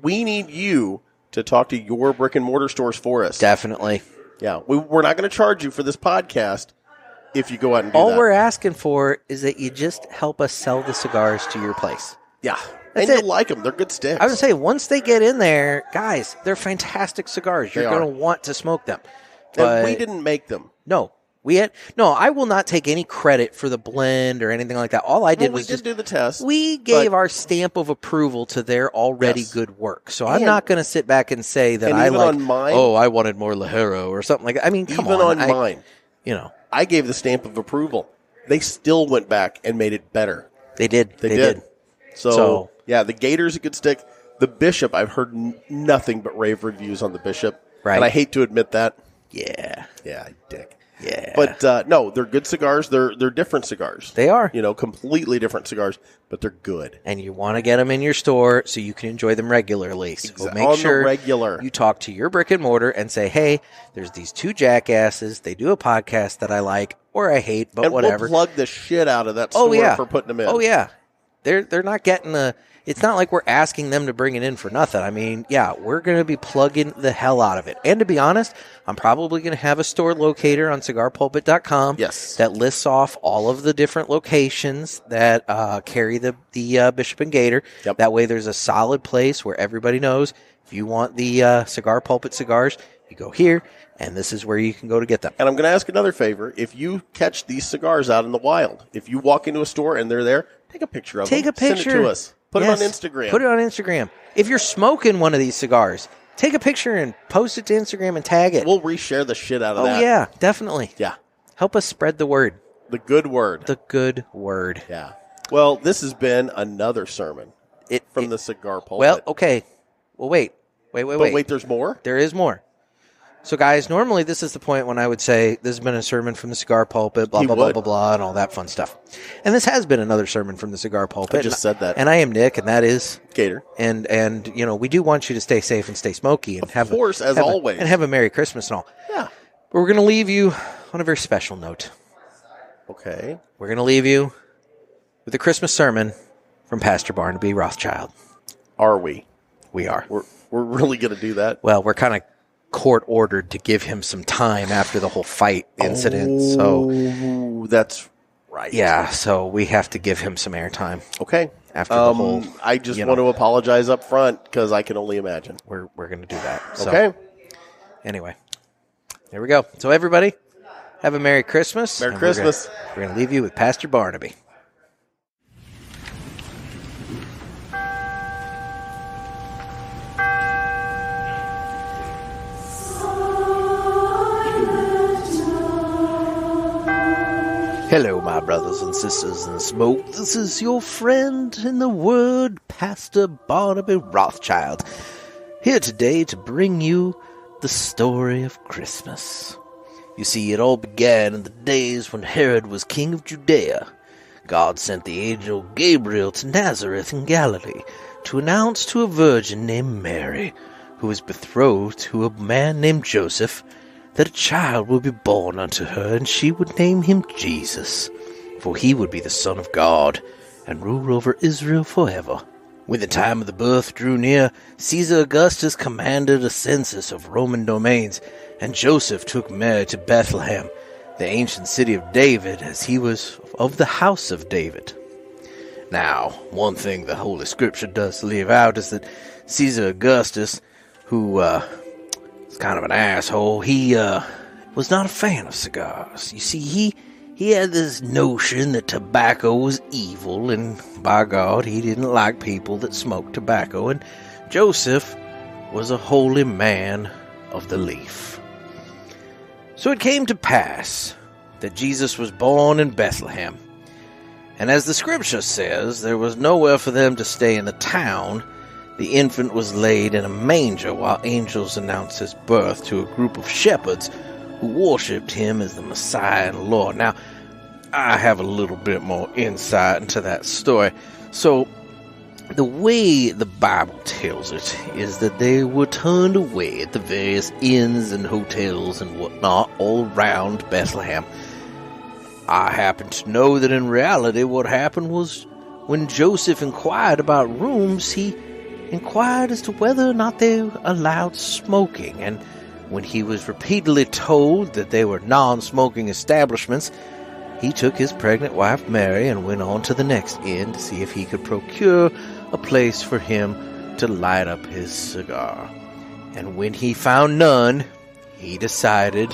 Speaker 1: we need you to talk to your brick and mortar stores for us.
Speaker 2: Definitely.
Speaker 1: Yeah. We're not going to charge you for this podcast if you go out and do that.
Speaker 2: All we're asking for is that you just help us sell the cigars to your place.
Speaker 1: Yeah. And you'll like them. They're good sticks.
Speaker 2: I would say once they get in there, guys, they're fantastic cigars. You're going to want to smoke them. But
Speaker 1: and we didn't make them.
Speaker 2: No. I will not take any credit for the blend or anything like that. All I did was just
Speaker 1: do the test.
Speaker 2: We gave our stamp of approval to their already good work. So I'm not going to sit back and say that I wanted more Ligero or something like that. I mean, come on.
Speaker 1: Even on mine.
Speaker 2: You know.
Speaker 1: I gave the stamp of approval. they still went back and made it better.
Speaker 2: They did.
Speaker 1: They did. So, yeah, the Gator's a good stick. The Bishop, I've heard nothing but rave reviews on the Bishop.
Speaker 2: Right.
Speaker 1: And I hate to admit that.
Speaker 2: Yeah.
Speaker 1: Yeah, dick.
Speaker 2: Yeah.
Speaker 1: But no, they're good cigars. They're different cigars.
Speaker 2: They are.
Speaker 1: Completely different cigars, but they're good.
Speaker 2: And you want to get them in your store so you can enjoy them regularly. So make sure
Speaker 1: the regular.
Speaker 2: You talk to your brick and mortar and say, hey, there's these two jackasses. They do a podcast that I like or I hate, but
Speaker 1: and
Speaker 2: whatever.
Speaker 1: We'll plug the shit out of that store for putting them in.
Speaker 2: Oh, yeah. They're not getting it's not like we're asking them to bring it in for nothing. I mean, yeah, we're going to be plugging the hell out of it. And to be honest, I'm probably going to have a store locator on cigarpulpit.com that lists off all of the different locations that carry the Bishop and Gator.
Speaker 1: Yep.
Speaker 2: That way there's a solid place where everybody knows if you want the Cigar Pulpit cigars, you go here, and this is where you can go to get them.
Speaker 1: And I'm going to ask another favor. If you catch these cigars out in the wild, if you walk into a store and they're there, take a picture of them.
Speaker 2: Take a picture.
Speaker 1: Send it to us. Put it on Instagram.
Speaker 2: Put it on Instagram. If you're smoking one of these cigars, take a picture and post it to Instagram and tag it.
Speaker 1: We'll reshare the shit out of that.
Speaker 2: Oh, yeah, definitely.
Speaker 1: Yeah.
Speaker 2: Help us spread the word.
Speaker 1: The good word.
Speaker 2: The good word.
Speaker 1: Yeah. Well, this has been another sermon from the Cigar Pulpit.
Speaker 2: Well, okay. Well, wait.
Speaker 1: But wait, there's more?
Speaker 2: There is more. So, guys, normally this is the point when I would say this has been a sermon from the Cigar Pulpit, blah, blah, blah, blah, blah, and all that fun stuff. And this has been another sermon from the Cigar Pulpit.
Speaker 1: I just said that.
Speaker 2: And I am Nick, and that is
Speaker 1: Gator.
Speaker 2: And we do want you to stay safe and stay smoky. And
Speaker 1: of course, as always.
Speaker 2: And have a Merry Christmas and all.
Speaker 1: Yeah.
Speaker 2: But we're going to leave you on a very special note.
Speaker 1: Okay.
Speaker 2: We're going to leave you with a Christmas sermon from Pastor Barnaby Rothschild.
Speaker 1: Are we?
Speaker 2: We are.
Speaker 1: We're really going to do that?
Speaker 2: Well, we're kind of court-ordered to give him some time after the whole fight incident.
Speaker 1: So that's right.
Speaker 2: Yeah, so we have to give him some airtime.
Speaker 1: Okay.
Speaker 2: After the whole,
Speaker 1: I just want to apologize up front because I can only imagine.
Speaker 2: We're going to do that. So,
Speaker 1: okay.
Speaker 2: Anyway, there we go. So everybody, have a Merry Christmas.
Speaker 1: Merry Christmas.
Speaker 2: We're going to leave you with Pastor Barnaby. Hello, my brothers and sisters in smoke. This is your friend in the word, Pastor Barnaby Rothschild, here today to bring you the story of Christmas. You see, it all began in the days when Herod was king of Judea. God sent the angel Gabriel to Nazareth in Galilee to announce to a virgin named Mary, who was betrothed to a man named Joseph, that a child would be born unto her, and she would name him Jesus, for he would be the Son of God, and rule over Israel forever. When the time of the birth drew near, Caesar Augustus commanded a census of Roman domains, and Joseph took Mary to Bethlehem, the ancient city of David, as he was of the house of David. Now, one thing the Holy Scripture does leave out is that Caesar Augustus, who kind of an asshole, he was not a fan of cigars. You see, he had this notion that tobacco was evil, and by God, he didn't like people that smoked tobacco, and Joseph was a holy man of the leaf. So it came to pass that Jesus was born in Bethlehem, and as the Scripture says, there was nowhere for them to stay in the town. The infant was laid in a manger while angels announced his birth to a group of shepherds who worshipped him as the Messiah and Lord. Now, I have a little bit more insight into that story. So, the way the Bible tells it is that they were turned away at the various inns and hotels and whatnot all around Bethlehem. I happen to know that in reality what happened was when Joseph inquired about rooms, he inquired as to whether or not they allowed smoking, and when he was repeatedly told that they were non-smoking establishments, he took his pregnant wife Mary and went on to the next inn to see if he could procure a place for him to light up his cigar. And when he found none, he decided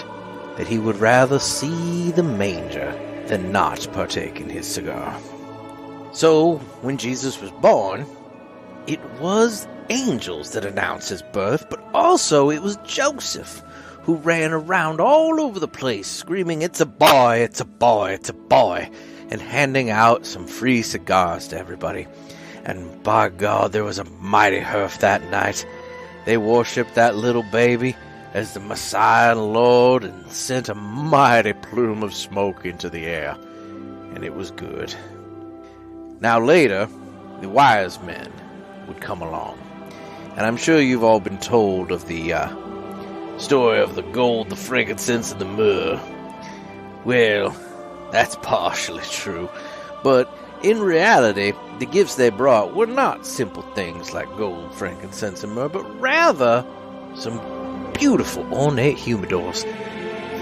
Speaker 2: that he would rather see the manger than not partake in his cigar. So, when Jesus was born, it was angels that announced his birth, but also it was Joseph, who who ran around all over the place screaming, "It's a boy, it's a boy, it's a boy," and handing out some free cigars to everybody. And by God, there was a mighty herf that night. They worshipped that little baby as the Messiah and Lord and sent a mighty plume of smoke into the air. And it was good. Now later, the wise men would come along. And I'm sure you've all been told of the story of the gold, the frankincense, and the myrrh. Well, that's partially true. But in reality, the gifts they brought were not simple things like gold, frankincense, and myrrh, but rather some beautiful ornate humidors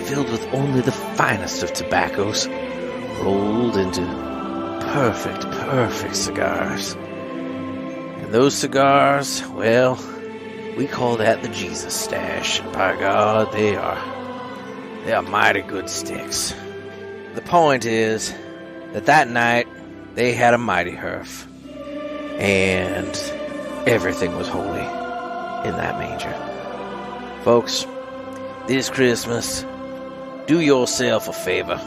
Speaker 2: filled with only the finest of tobaccos, rolled into perfect cigars. And those cigars, well, we call that the Jesus stash. By God, they are mighty good sticks. The point is that night they had a mighty herf, and everything was holy in that manger. Folks, this Christmas, do yourself a favor.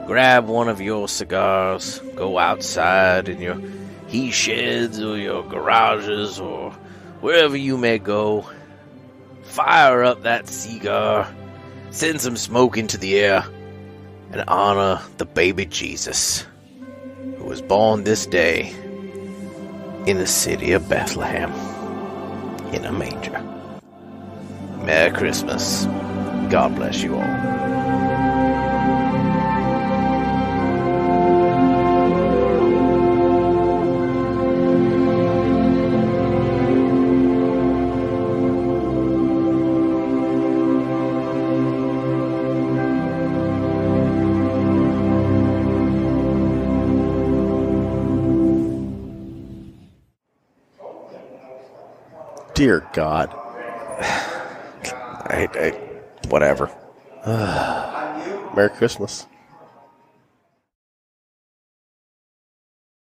Speaker 2: Grab one of your cigars, go outside in your he sheds or your garages or wherever you may go. Fire up that cigar, send some smoke into the air, and honor the baby Jesus, who was born this day in the city of Bethlehem in a manger. Merry Christmas. God bless you all.
Speaker 1: Dear God.
Speaker 2: Whatever.
Speaker 1: Merry Christmas.